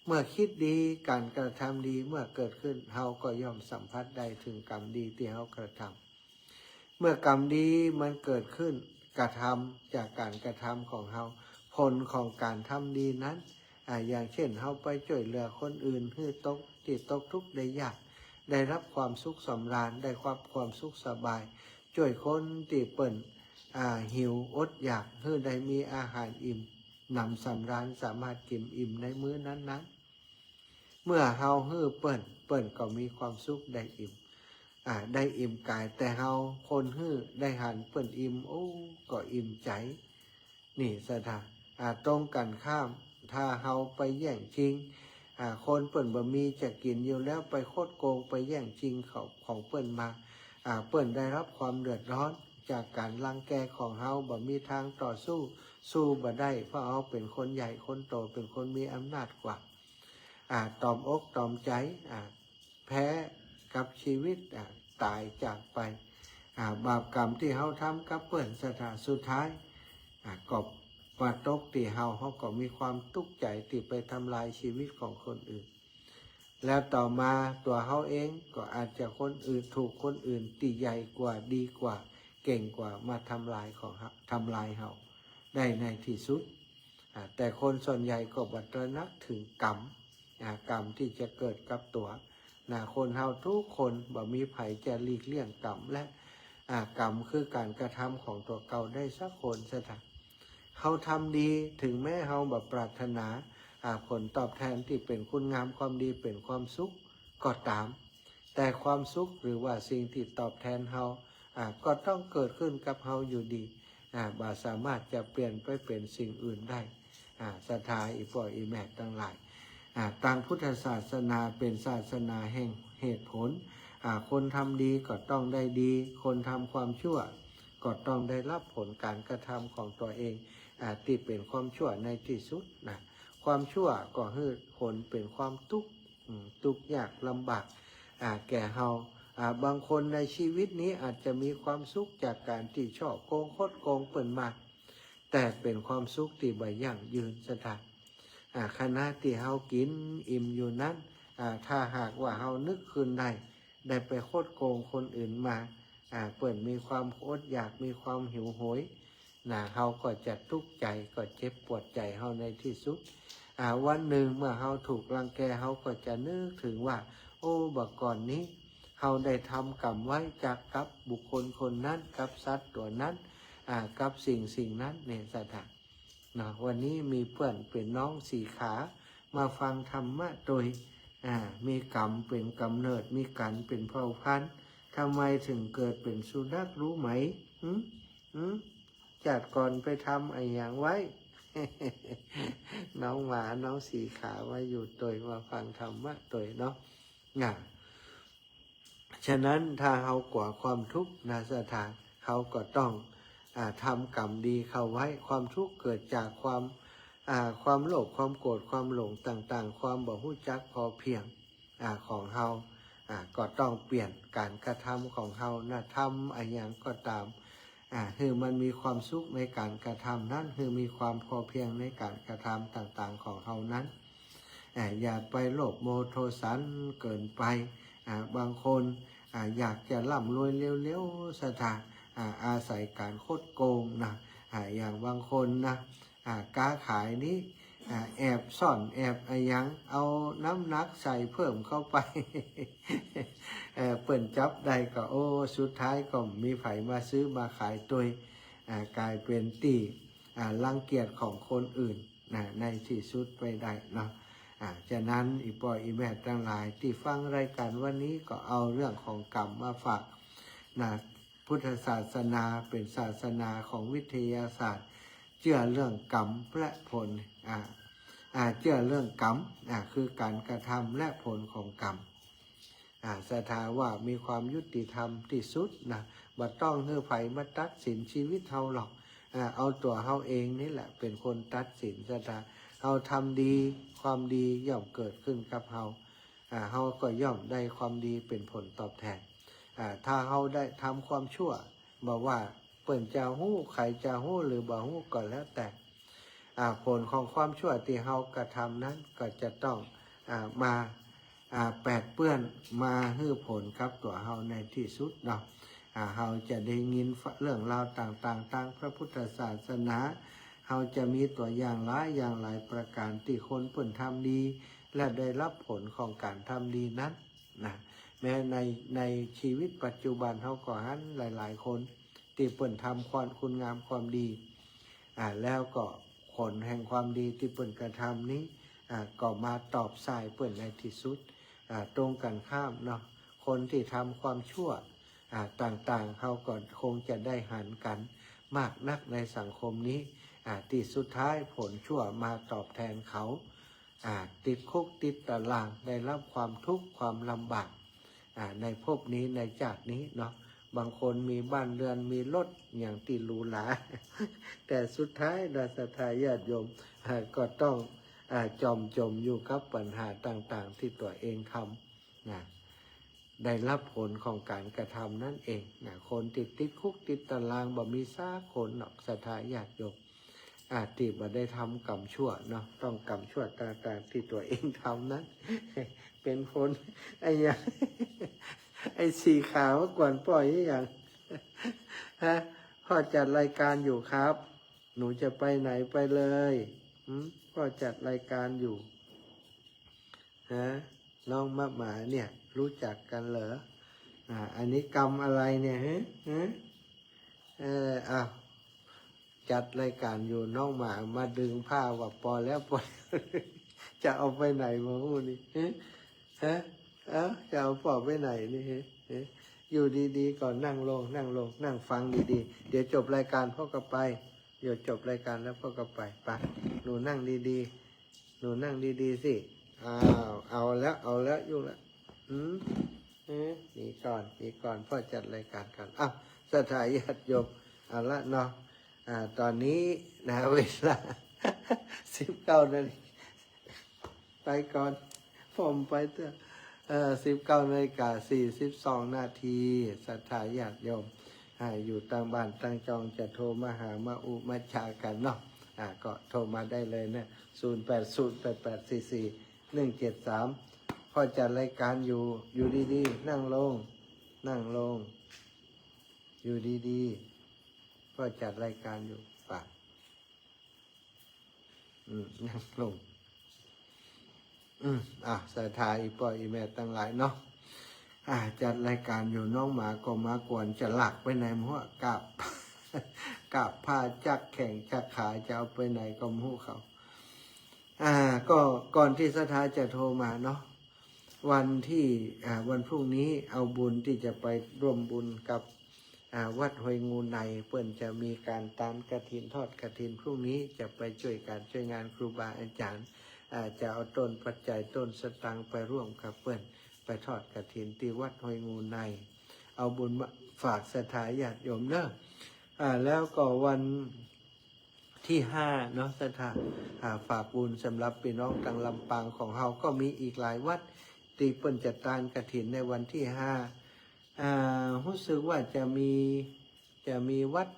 A: เมื่อคิดดีการกระทำดีเมื่อเกิดขึ้นเฮาก็ย่อมสัมผัสได้ถึงกรรมดีที่เฮากระทำเมื่อกรรมดีมันเกิดขึ้นกระทำจากการกระทำของเฮาผลของการทำดีนั้นอย่างเช่นเฮาไปช่วยเหลือคนอื่นให้ตกทุกข์ได้ยากได้รับความสุขสำราญได้ความสุขสบายช่วยคนที่เปิ่นหิวอดอยากให้ได้มีอาหารอิ่มนำสำราญสามารถกินอิ่มในมื้อนั้นๆเมื่อเฮาให้เปิ่นก็มีความสุขได้อิ่มได้อิ่มกายแต่เฮาคนให้ได้หันเปิ่นอิ่มโอ้ก็อิ่มใจนี่สถานตรงกันข้ามถ้าเฮาไปแย่งชิงคนเปิ่นบ่มีจะกินอยู่แล้วไปโคดโกงไปแย่งชิงของเปิ่นมาเปิ่นได้รับความเดือดร้อนจากการรังแกของเฮาบ่มีทางต่อสู้บ่ได้เพราะเฮาเป็นคนใหญ่คนโตเป็นคนมีอำนาจกว่าตอมอกตอมใจแพ้กับชีวิตตายจากไปบาปกรรมที่เฮาทำกับเปิ่นสถานสุดท้ายก็มาตกที่เฮาก็มีความทุกข์ใจที่ไปทำลายชีวิตของคนอื่นแล้วต่อมาตัวเฮาเองก็อาจจะคนอื่นถูกคนอื่นที่ใหญ่กว่าดีกว่าเก่งกว่ามาทำลายเฮาได้ในที่สุดแต่คนส่วนใหญ่ก็บัตรนักถึงกรรมที่จะเกิดกับตัวคนเฮาทุกคนบ่มีไผจะหลีกเลี่ยงกรรมและกรรมคือการกระทำของตัวเก่าได้สักคนซะเถอะเฮาทำดีถึงแม้เฮาบ่ปรารถนาผลตอบแทนที่เป็นคุณงามความดีเป็นความสุขก็ตามแต่ความสุขหรือว่าสิ่งที่ตอบแทนเฮาก็ต้องเกิดขึ้นกับเฮาอยู่ดีบ่สามารถจะเปลี่ยนไปเป็นสิ่งอื่นได้ศรัทธาอีพ่ออีแม่ทั้งหลายทางพุทธศาสนาเป็นศาสนาแห่งเหตุผลคนทำดีก็ต้องได้ดีคนทำความชั่วก็ต้องได้รับผลการกระทำของตัวเองที่เป็นความชั่วในที่สุดความชั่วก็ให้ผลเป็นความทุกข์ยากลำบากแก่เฮาบางคนในชีวิตนี้อาจจะมีความสุขจากการที่ชอบโกงคดโกงเปิ่นมาแต่เป็นความสุขที่บ่ยั่งยืนสถานขณะที่เฮากินอิ่มอยู่นั้นถ้าหากว่าเฮานึกคืนได้ไปคดโกงคนอื่นมาเปิ่นมีความอดอยากมีความหิวโหยเฮาก็จะทุกข์ใจก็เจ็บปวดใจเฮาในที่สุดวันหนึ่งเมื่อเฮาถูกรังแกเฮาก็จะนึกถึงว่าโอ้บักก่อนนี้เฮาได้ทำกรรมไว้จากกับบุคคลคนนั้นกับสัตว์ตัวนั้นกับสิ่งนั้นเนี่ยสถานวันนี้มีเพื่อนเป็นน้องสี่ขามาฟังธรรมะโดยมีกรรมเป็นกำเนิดมีกันเป็นเผ่าพันธุ์ทำไมถึงเกิดเป็นสุนัขรู้ไหมจัดก่อนไปทำไอ้อย่างไว้ น้องหมาน้องสี่ขามาอยู่ตัวมาฟังธรรมะตัวเนาะฉะนั้นถ้าเขากว่าความทุกข์นาสถานเขาก็ต้องทำกรรมดีเข้าไว้ความทุกข์เกิดจากความโลภความโกรธความหลงต่างๆความบ่รู้จักพอเพียงของเฮาก็ต้องเปลี่ยนการกระทำของเฮาทำอะไรอย่างก็ตามคือมันมีความสุขในการกระทำนั้นคือมีความพอเพียงในการกระทำต่างๆของเฮานั้นอย่าไปโลภโมโทสันเกินไปบางคนอยากจะร่ำรวยเร็วๆสถานอาศัยการคดโกงอย่างบางคนค้าขายนี้แอบซ่อนแอบยังเอาน้ำหนักใส่เพิ่มเข้าไป เปิ่นจับได้ก็โอ้สุดท้ายก็มีไผมาซื้อมาขายตัวกลายเป็นตีรังเกียจของคนอื่นในที่สุดไปได้เนาะฉะนั้นอีปอยอีแม่ทั้งหลายที่ฟังรายการวันนี้ก็เอาเรื่องของกรรมมาฝากพุทธศาสนาเป็นศาสนาของวิทยาศาสตร์เชื่อเรื่องกรรมและผลเชื่อเรื่องกรรมคือการกระทำและผลของกรรม ศรัทธาว่ามีความยุติธรรมที่สุดนะบ่ต้องให้ไผมาตัดสินชีวิตเฮาหรอกเอาตัวเฮาเองนี่แหละเป็นคนตัดสินศรัทธาเฮาทำดีความดีย่อมเกิดขึ้นกับเฮาเฮาก็ย่อมได้ความดีเป็นผลตอบแทนถ้าเฮาได้ทำความชั่วบอกว่าเปิ่นจะฮู้ใครจะฮู้หรือบ่ฮู้ก็แล้วแต่ผลของความชั่วที่เฮากระทำนั้นก็จะต้องมาแปดเปื้อนมาให้ผลครับตัวเฮาในที่สุดเนาะเฮาจะได้ยินเรื่องราวต่างๆทางพระพุทธศาสนาเฮาจะมีตัวอย่างหลายประการที่คนเปิ่นทำดีและได้รับผลของการทำดีนั้นนะแม้ในชีวิตปัจจุบันเฮาก็หันหลายๆคนที่เปิ่นทำความคุณงามความดีแล้วก็ผลแห่งความดีที่เปิ่นกระทำนี้ก็มาตอบสายเปิ่นในที่สุดตรงกันข้ามเนาะคนที่ทำความชั่วต่างๆเขาก็คงจะได้หันกันมากนักในสังคมนี้ที่สุดท้ายผลชั่วมาตอบแทนเขาติดคุกติดตารางได้รับความทุกข์ความลำบากในภพนี้ในชาตินี้เนาะบางคนมีบ้านเรือนมีรถอย่างที่หรูหรา แต่สุดท้ายดาศรัทธาญาติโยมก็ต้องจมอยู่กับปัญหาต่างๆที่ตัวเองทำนะได้รับผลของการกระทำนั่นเองนะคนติดคุกติดตารางบ่มีซากคนหรอกศรัทธาญาติโยมที่บ่ได้ทำกรรมชั่วเนาะต้องกรรมชั่วต่างๆที่ตัวเองทำนั้น เป็นคนไอ้ยัง ไอ้สีขาวก่อนปล่อยอย่าง พ่อจัดรายการอยู่ครับ หนูจะไปไหนไปเลยพ่อจัดรายการอยู่น้องมะหมาเนี่ยรู้จักกันเหรออันนี้กรรมอะไรเนี่ยจัดรายการอยู่น้องหมามาดึงผ้าว่าพอแล้วพอ จะเอาไปไหนมาพูดนี่จะเอาพ่อไปไหนนี่อยู่ดีๆก่อนนั่งลงนั่งฟังดีๆเดี๋ยวจบรายการพ่อก็ไปเดี๋ยวจบรายการแล้วพ่อก็ไปหนูนั่งดีๆหนูนั่งดีๆสิเอาแล้วยุ่งแล้วนี่ก่อนพ่อจัดรายการกันศรัทธาญาติโยมเอาละเนาะตอนนี้นะเวลา 19 นาฬิกาไปก่อนผมไปเถอะ19 นาฬิกา 42 นาทีศรัทธาญาติโยมอยู่ต่างบ้านต่างจองจะโทรมาหามามาจากันเนาะก็โทรมาได้เลยนะ0808844173พ่อจัดรายการอยู่ดีๆนั่งลงอยู่ดีๆพ่อจัดรายการอยู่นั่งลงศรัทธาอีพ่ออีแม่ตั้งหลายเนาะจัดรายการอยู่น้องหมาก็มากวนจะหลักไปไหนมั่วกับผ้าจักแข่งจักขาจะเอาไปไหนก็มั่วเขาก็ก่อนที่ศรัทธาจะโทรมาเนาะวันพรุ่งนี้เอาบุญที่จะไปร่วมบุญกับวัดห้วยงูในเปิ้นจะมีการตามกฐินทอดกฐินพรุ่งนี้จะไปช่วยงานครูบาอาจารย์จะเอาต้นปัจจัยต้นสตังค์ไปร่วมกับเปิ้นไปทอดกฐินที่วัดห้วยงูในเอาบุญมาฝากศรัทธาญาติโยมเนอะแล้วก็วันที่5เนาะศรัทธาฝากบุญสำหรับพี่น้องทางลำปางของเฮาก็มีอีกหลายวัดที่เปิ้นจะตานกฐินในวันที่5รู้สึกว่าจะมีวัด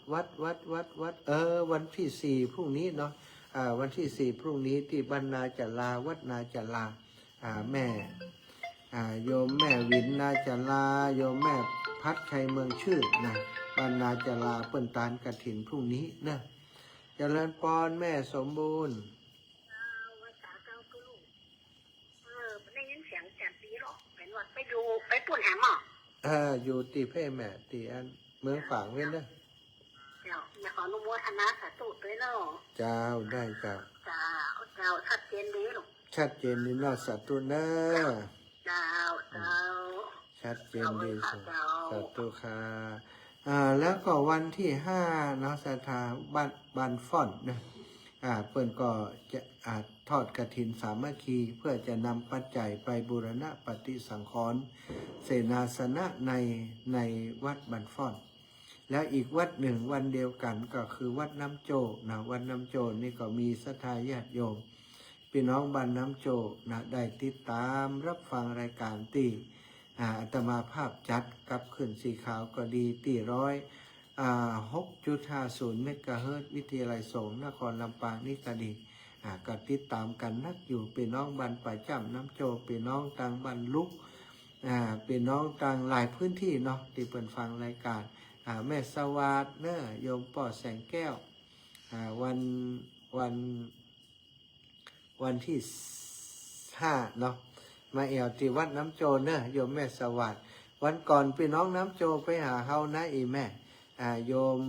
A: วันที่4พรุ่งนี้เนาะวันที่4พรุ่งนี้ที่บ้านนาจลาวัดนาจลาแม่โยมแม่วินนาจลาโยมแม่พัดชัยเมืองชื่อนะบ้านนาจลาเปิ้นตานกฐินพรุ่งนี้นะเจริญพรแม่สมบูรณ์
B: ได้ยินเสียงแจ่มปีหรอกเป็นวัดไปดูไปปุ่นแหมหมอ
A: อยู่ตีเพ่แม่ตีอันเมืองฝางเว้นเด้อ
B: เดี๋ยวอย่าขออนุโมทนาสาธุด้วยเนาะ
A: เจ้าได้เจ้า
B: ชัดเจนดีหรอก
A: ชัดเจนดีเนาะสาธุเนอะ
B: เจ้า
A: ชัดเจนดีสาธุค่ะแล้วก็วันที่5เนาะศรัทธาบ้านฟ่อนนะเปิ้นก็จะท ทอดกฐินสามัคคีเพื่อจะนำปัจจัยไปบูรณะปฏิสังขรณ์เสนาสนะในวัดบันฟ่อนแล้วอีกวัดหนึ่งวันเดียวกันก็คือวัดน้ำโจนะวัดน้ำโจนี่ก็มีศรัทธาญาติโยมพี่น้องบ้านน้ำโจนะได้ติดตามรับฟังรายการที่อาตมาภาพจัดกับขึ้นสีขาวก็ดีที่6.50 เมกะเฮิรตซ์วิทยาลัยสงฆ์นครลำปางนี่ก็ดีก็ติดตามกันนักอยู่พี่น้องบ้านป่าจ้ำน้ำโจพี่น้องต่างบ้านลุกพี่น้องต่างหลายพื้นที่เนาะที่เปิดฟังรายการแม่สวัสดิ์เนอะโยมป่อแสงแก้ววันที่5เนาะมาเอวที่วัดน้ำโจเนอะโยมแม่สวัสดิ์วันก่อนพี่น้องน้ำโจไปหาเฮานะอีแม่โยม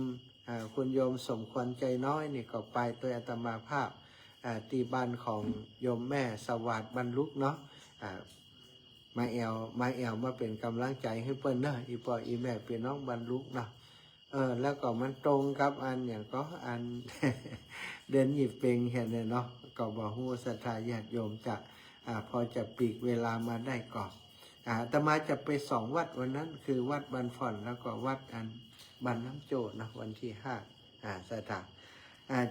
A: คุณโยมสมควรใจน้อยนี่ก็ไปตัวอาตมาภาพที่บ้านของโยมแม่สวัสดิ์บรรลุเนาะมาแอวมาเป็นกำลังใจให้เปิ้นเนอะอีปออีแม่พี่น้องบรรลุเนาะแล้วก็มันตรงกับอันอย่างก็อัน เดินหยิบเป็งเห็นเลยเนาะก็บอกฮู้ศรัทธาญาติโยมจะพอจะปีกเวลามาได้ก่อนอาตมาจะไป2 วัดวันนั้นคือวัดบันฟ่อนแล้วก็วัดบันน้ำโจนะวันที่5ศรัทธา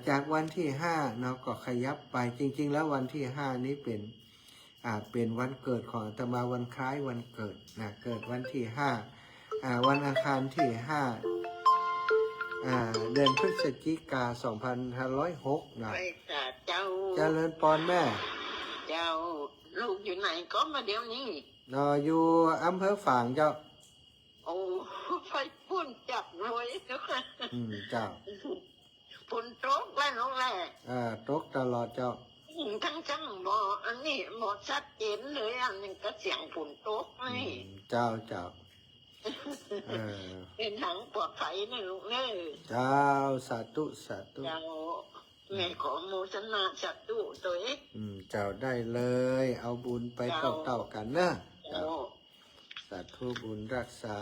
A: จากวันที่5เนาะก็ขยับไปจริงๆแล้ววันที่5นี้เป็นวันเกิดของอาตมาวันคล้ายวันเกิดนะเกิดวันที่5วันอังคารที่5เดือนพฤศจิกา2506นะ
B: ไปจ้าเจ้า
A: เจริญปนแม่
B: เจ้าลูกอยู่ไหนก็มาเดี๋ยวนี้
A: อยู่อำเภอฝางเจ้า
B: โอ้ไฟพุ่นจับรวยเจ้าค่ะ
A: เจ้า
B: พุ่นโต๊ะแล้วน้องแหละ
A: ตกตลอดเจ้า
B: ทั้งจังบ่อันนี้บ่ชัดเจนเลยอันนี้ก็เสียงฝุ่นโต๊ะนี่
A: เจ้า
B: เป็นทางปลอดภัยนะลูกเอ้ย
A: เจ้าสาธุ
B: เจ้าแม่ขอโมทนาสาธุตัวเอง
A: เจ้าได้เลย เอาบุญไปเต่ากันนะ
B: เจ้า
A: สาธุบุญรักษา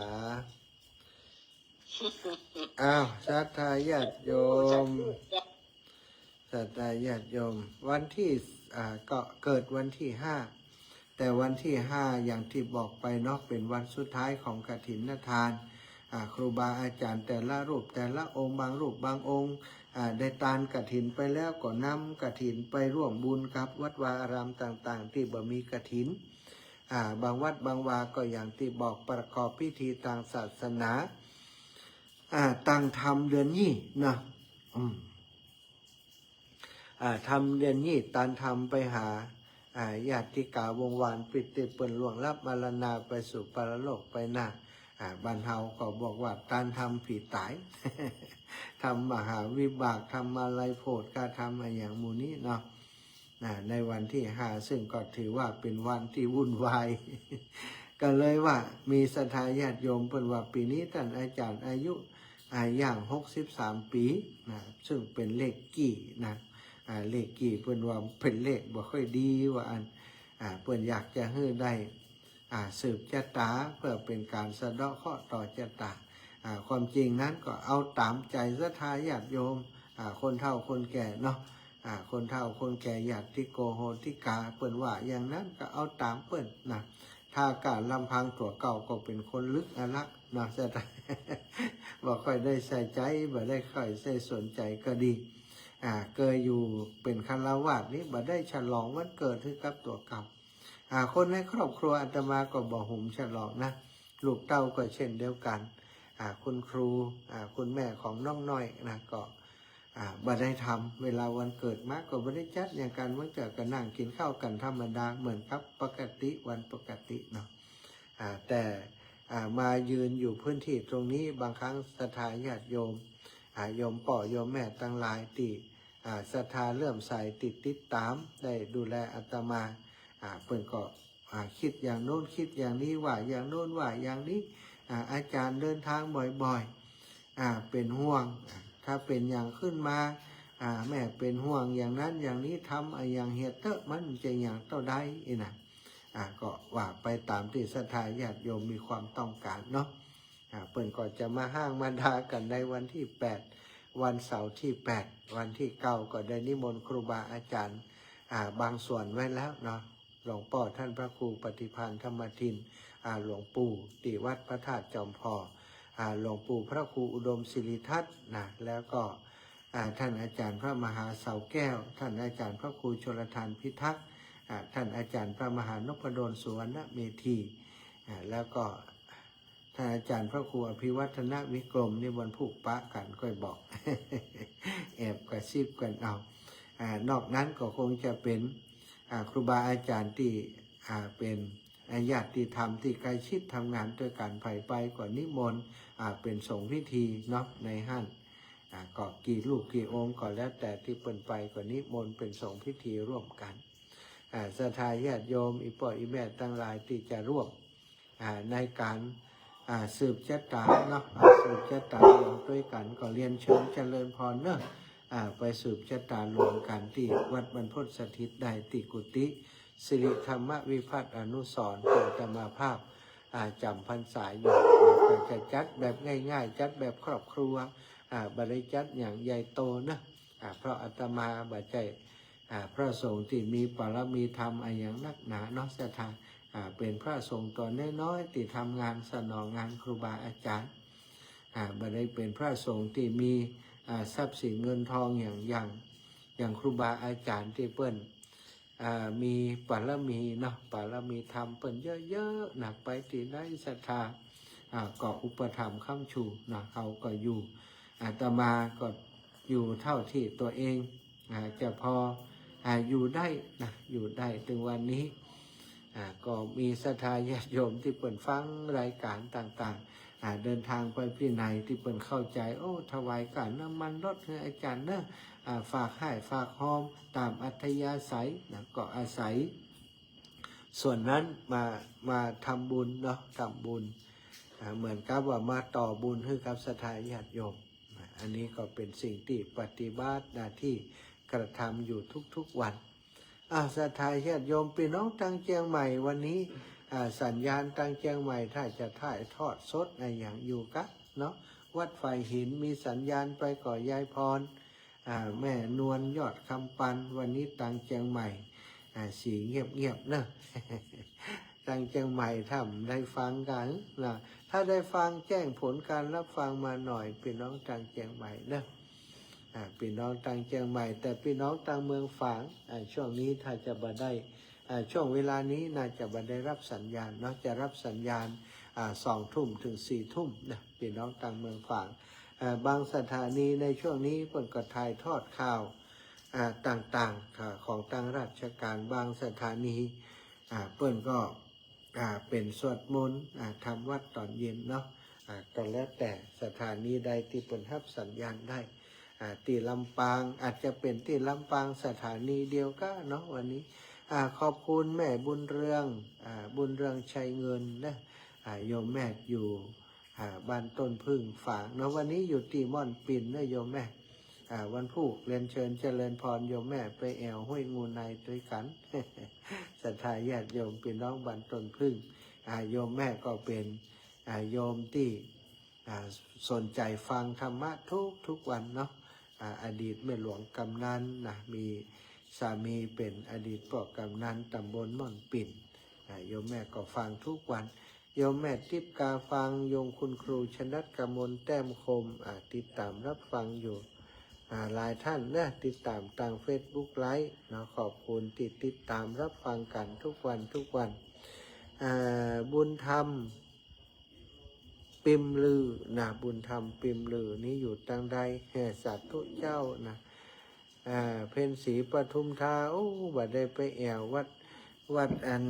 A: อ้าวศรัทธาญาติโยมศรัทธาญาติโยมวันที่ก็เกิดวันที่5แต่วันที่5อย่างที่บอกไปเนาะเป็นวันสุดท้ายของกฐินทานครูบาอาจารย์แต่ละรูปแต่ละองค์บางรูปบางองค์ได้ทานกฐินไปแล้วก็นำกฐินไปร่วมบุญกับวัดวาอารามต่างๆที่บ่มีกฐินบางวัดบางวาก็อย่างที่บอกประกอบพิธีทางศาสนาตั้งทำเดือนยี่นะทำเดือนยี่ตันทำไปหาญาติกาวงวานปิติเปิลหลวงรับมรณาไปสู่ปรโลกไปหน้าบ้านเฮาก็บอกว่าตันทำผีตาย ทำมหาวิบากทำอะไรโพดการทำอะไรอย่างมูนี้เนาะในวันที่5ซึ่งก็ถือว่าเป็นวันที่วุ่นวาย ก็เลยว่ามีศรัทธาญาติโยมเพิ่นว่าปีนี้ท่านอาจารย์อายุย่าง63 ปีนะซึ่งเป็นเลขกี่นะเลขกี่เพิ่นว่าเป็นเลขบ่ค่อยดีว่าเพิ่นอยากจะให้ได้สืบชะตาเพื่อเป็นการสะเดาะเคราะห์ต่อชะตาความจริงนั้นก็เอาตามใจศรัทธาญาติโยมคนเฒ่าคนแก่เนาะคนเฒ่าคนแก่ญาติโกโหติกาเปิ้นว่าอย่างนั้นก็เอาตามเปิ้นนะถ้าการลำพังตัวเก่าก็เป็นคนลึกอลักนะศรัทธา บ่ค่อยได้ใส่ใจบ่ได้ค่อยใส่สนใจก็ดีเกิดอยู่เป็นฆราวาสนี้บ่ได้ฉลองวันเกิดให้กับตัวเก่าคนในครอบครัวอาตมาก็บ่หุมฉลองนะลูกเต้าก็เช่นเดียวกันคุณครูคุณแม่ของน้องน้อยนะก็บ่ได้ทำเวลาวันเกิดมากก็บ่ได้จัดอย่างการวันเกิดก็นั่งกินข้าวกันธรรมดาเหมือนกับปกติวันปกติเนาะแต่มายืนอยู่พื้นที่ตรงนี้บางครั้งศรัทธาญาติโยมโยมป่อโยมแม่ตั้งหลายที่ศรัทธาเลื่อมใสติดตามได้ดูแลอาตมาเพิ่นก็คิดอย่างโน้นคิดอย่างนี้ว่าอย่างโน้นว่าอย่างนี้อาจารย์เดินทางบ่อยๆเป็นห่วงถ้าเป็นอย่างขึ้นมาแม่เป็นห่วงอย่างนั้นอย่างนี้ทำอย่างเหตุเตอะมันจะอย่างเท่าใดนะก็ว่าไปตามที่ศรัทธาญาติโยมมีความต้องการเนาะเพิ่นก็จะมาห้างมาดากันในวันที่8วันเสาร์ที่8วันที่9ก็ได้นิมนต์ครูบาอาจารย์ บางส่วนไว้แล้วเนาะหลวงพ่อท่านพระครูปฏิภาณธรรมทินหลวงปู่ติวัดพระธาตุจอมพอหลวงปู่พระครูอุดมศิริทัศน์นะแล้วก็ท่านอาจารย์พระมหาเสาแก้วท่านอาจารย์พระครูชลทานพิทักษ์ท่านอาจารย์พระมหานพดลสุวรรณเมธีแล้วก็ท่านอาจารย์พระครูอภิวัฒนวิกรมนี่วันผูกปะกันก็บอก แอบกระซิบกันเอานอกนั้นก็คงจะเป็นครูบาอาจารย์ที่เป็นญาติธรรมที่ใกล้ชิดทำงานด้วยกันไผ่ไปก่อนนิมนต์เป็นสงฆ์พิธีเนาะในห้านก็กี่ลูกกี่องค์ก็แล้วแต่ที่เปิ่นไปก่อนนิมนต์เป็นสงฆ์พิธีร่วมกันศรัทธาญาติโยมอีพ่ออีแม่ทั้งหลายที่จะร่วมในการสืบชะตาเนาะสืบชะตาด้วยกันก็เรียนเชิญเจริญพรเนาะไปสืบชะตารวมกันที่วัดบรรพตสถิตได้ติกุฏิสิริธรรมวิพัฒน์อนุสรณ์เป็นธรรมภาพจำพรรษาอยู่จะจัดแบบง่ายๆจัดแบบครอบครัวบริจัดอย่างใหญ่โตนะเพราะอาตมาบาใจพระสงฆ์ที่มีปรมีธรรมอย่างนักหนาเนาะศรัทธาเป็นพระสงฆ์ตัวน้อยๆที่ทำงานสนองงานครูบาอาจารย์บาได้เป็นพระสงฆ์ที่มีทรัพย์สินเงินทองอย่างครูบาอาจารย์ที่เปิ้นมีปรมีเนาะปรมีธรรมเปิ้นเยอะๆหนักไปที่ได้ศรัทธาก็อุปถัมภ์ค้ำชูนะเขาก็อยู่อาตมาก็อยู่เท่าที่ตัวเองจะพออยู่ได้นะอยู่ได้ถึงวันนี้ก็มีศรัทธาญาติโยมที่เปิ่นฟังรายการต่างๆเดินทางไปที่ไหนที่เปิ่นเข้าใจโอ้ถวายการน้ำมันรถให้อาจารย์เนอะฝากให้ฝากหอมตามอัธยาศัยนะก็อาศัยส่วนนั้นมาทำบุญเนาะทำบุญเหมือนกับว่ามาต่อบุญให้กับศรัทธาญาติโยมอันนี้ก็เป็นสิ่งที่ปฏิบัติหน้าที่กระทำอยู่ทุกๆวันศรัทธาญาติโยมพี่น้องทางเชียงใหม่วันนี้สัญญาณทางเชียงใหม่ถ้าจะถ่ายทอดสดในอย่างอยู่กะเนาะวัดไฟหินมีสัญญาณไปก่อยายพรแม่นวลยอดคำปันวันนี้ทางเชียงใหม่สีเงียบๆเนอะ ทางเชียงใหม่ทำได้ฟังกันนะถ้าได้ฟังแจ้งผลการรับฟังมาหน่อยพี่น้องทางเชียงใหม่เนอะพี่น้องทางเชียงใหม่แต่พี่น้องทางเมืองฝางช่วงนี้ถ้าจะบ่ได้ช่วงเวลานี้น่าจะบ่ได้รับสัญญาณเนาะจะรับสัญญาณ2 ทุ่มถึง4 ทุ่มนะพี่น้องทางเมืองฝางบางสถานีในช่วงนี้เปิดก็ถ่ายทอดข่าวต่างๆของทางราชการบางสถานีเปิดก็เป็นสวดมนต์ทำวัดตอนเย็นเนาะก็แล้วแต่สถานีใดที่เปิดรับสัญญาณได้ที่ลำปางอาจจะเป็นที่ลำปางสถานีเดียวก็เนาะวันนี้ขอบคุณแม่บุญเรืองชัยเงินนะโยมแม่อยู่บ้านต้นพึ่งฝางเนาะวันนี้อยู่ที่ม่อนปิ่นนะโยมแม่วันพุธเรียนเชิญเจริญพรโยมแม่ไปแอวห้วยงูในด้วยกัน ศรัทธาญาติโยมพี่น้องบ้านต้นพึ่งโยมแม่ก็เป็นโยมที่สนใจฟังธรรมะทุกวันเนาะอดีตแม่หลวงกำนันนะมีสามีเป็นอดีตพ่อกำนันตำบลม่อนปิ่นโยมแม่ก็ฟังทุกวันโยมแม่ทิพกาฟังโยมคุณครูชนัดกมลแต้มคมติดตามรับฟังอยู่หลายท่านเนี่ยติดตามทาง Facebook ไลฟ์นะขอบคุณติดตามรับฟังกันทุกวันบุญธรรมปิมลือนะบุญธรรมปิมลือนี้อยู่ทางใดสัตว์ทุเจ้านะเพ็ญศรีปทุมธาโอ้บัดได้ไปแอววัดอัน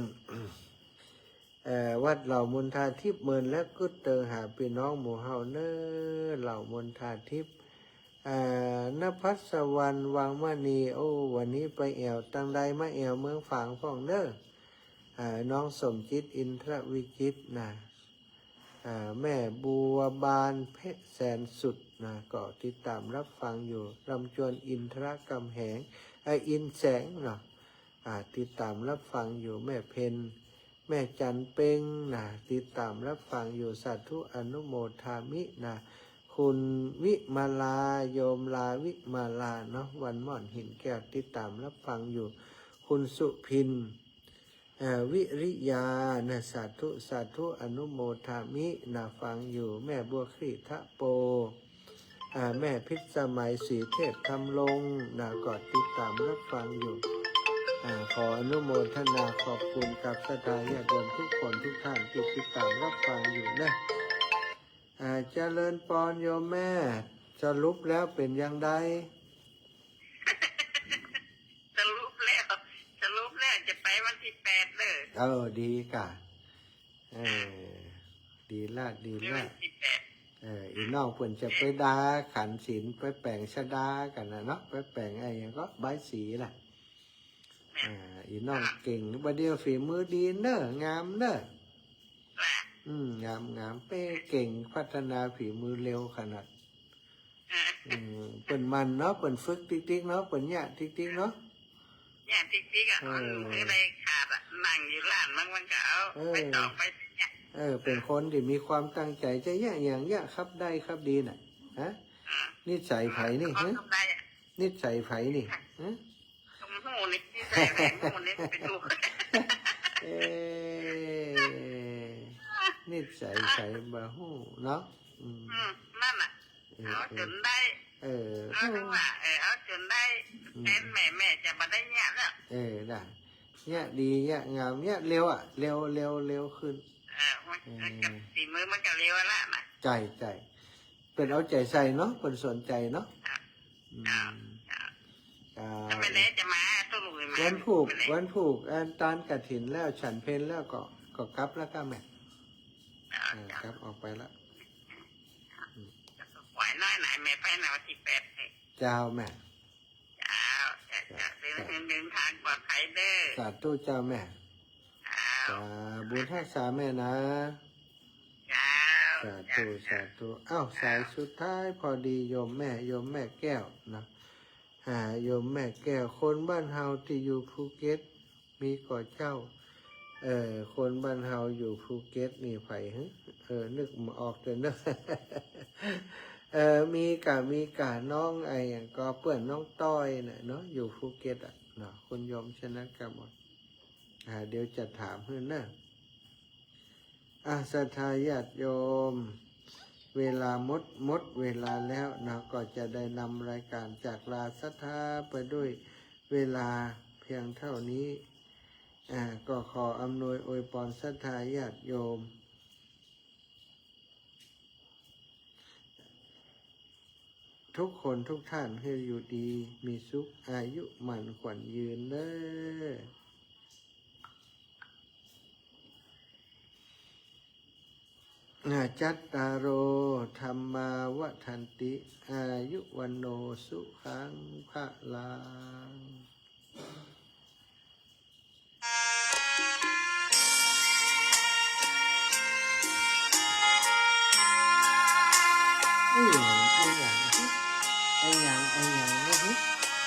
A: วัดเหล่ามนทาทิพย์เมินและกุดเตอหาพี่น้องหมู่เฮาเนอเหล่ามนทาทิพย์นภัสวรรณวังมณีโอ้วันนี้ไปแอวตังใดมาแอวเมืองฝางพ่องเด้อน้องสมจิตอินทรวิจิตนะแม่บัวบานเพชรแสนสุดนะก็ติดตามรับฟังอยู่ลำจวนอินทรกำแหงอินแสงเนาะติดตามรับฟังอยู่แม่เพนแม่จันเป้งนะติดตามรับฟังอยู่สาธุอนุโมทามินะคุณวิมาลาโยมลาวิมาลาเนาะวันม่อนหินแก้วติดตามรับฟังอยู่ คุณสุพินวิริยานะสาธุสาธุอนุโมทามินะฟังอยู่แม่บัวครีทะโปแม่พิษสมัยสีเทพทำลงนะก็ติดตามรับฟังอยู่ขออนุโมทนาขอบคุณกับศรัทธาญาติโยมทุกคนทุกท่านที่ติดตามรับฟังอยู่นะเจริญปอนโยมแม่สรุปแล้วเป็นยังไง
B: สรุปแล้วจะไปวันที่8เลย
A: ดีกะดีละดีละ
B: วันที่8
A: อีน้องเพิ่นจะไปดาขันศีลไปแปลงชะดากันนะเนาะไปแปลงไอ้หยังก็ใบายสีล่ะอีน้องเก่งบัดเดียวฝีมือดีเนอะงามเนอะงามเป้เก่งพัฒนาฝีมือเร็วขนาดเปิ่นมันเนาะเปิ่นฝึกติ๊กๆเนาะเปิ่นเนี่ยติ๊กๆเนาะ
B: เนี่ยติ๊กๆมันอะไรขาดนั่งอยู่ร้านมันก็เอาไปต่อไปเนี่ย
A: เป็นคนที่มีความตั้งใจจะอย่างครับได้ครับดีน่ะฮะนิสัยไผนี่ฮะนิสัยไผนี่ฮะ
B: หูนี่นิสัยไผหูนี่ไปดู
A: นิสัยไผบ่ฮู้เนาะ
B: นั่นน่ะเอาจนได้เอาถึงว่าเอาจนได้แม่จะมาได้เนี่ยแล้ว
A: ได้เนี่ยดีเนี่ยงามเนี่ยเร็วเร็วขึ้น
B: กับสีมือมันก็เร็วละนะ
A: ใจเป็นเอาใจใส่เนาะเป็นสนใจเนาะ
B: ไม่แน่จะมาตู้ลุยมา
A: วันผูกตานกฐินแล้วฉันเพลแล้วก็กลับแล้วก็แม่กลับออกไปแล้ว
B: ปล่อยน้อยไหนแม่ไปไหนวันที่8
A: เจ้าแม่
B: เดินทางปลอดภัยเด้อ
A: สาธุเจ้าแม่บุญรักษาแม่นะสาธุสายสุดท้ายพอดีโยมแม่แก้วนะโยมแม่แก้วคนบ้านเฮาที่อยู่ภูเก็ตมีก่อเจ้าคนบ้านเฮาอยู่ภูเก็ตนี่ไผนึกมาออกแต่เนอะมีกะน้องไอ้ก็เปื่อนน้องต้อยน่ะเนาะอยู่ภูเก็ตเนาะคุณโยมชนะกันหมดเดี๋ยวจะถามเพื่อนนะศรัทธาญาติโยมเวลาหมดเวลาแล้วนะก็จะได้นำรายการจากลาศรัทธาไปด้วยเวลาเพียงเท่านี้ก็ขออำนวยอวยพรศรัทธาญาติโยมทุกคนทุกท่านให้อยู่ดีมีสุขอายุมั่นขวัญยืนเด้อจัตตารโอธรรมาวัฏันติอายุวันโนสุขังภะลังไอ้อย่างนะ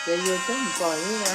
A: จะอยู่จังปล่อยนี่นะ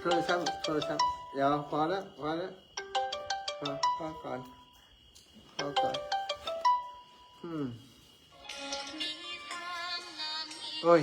A: โทรศัพท์เดี๋ยวพอแล้วพอก่อนโอ้ย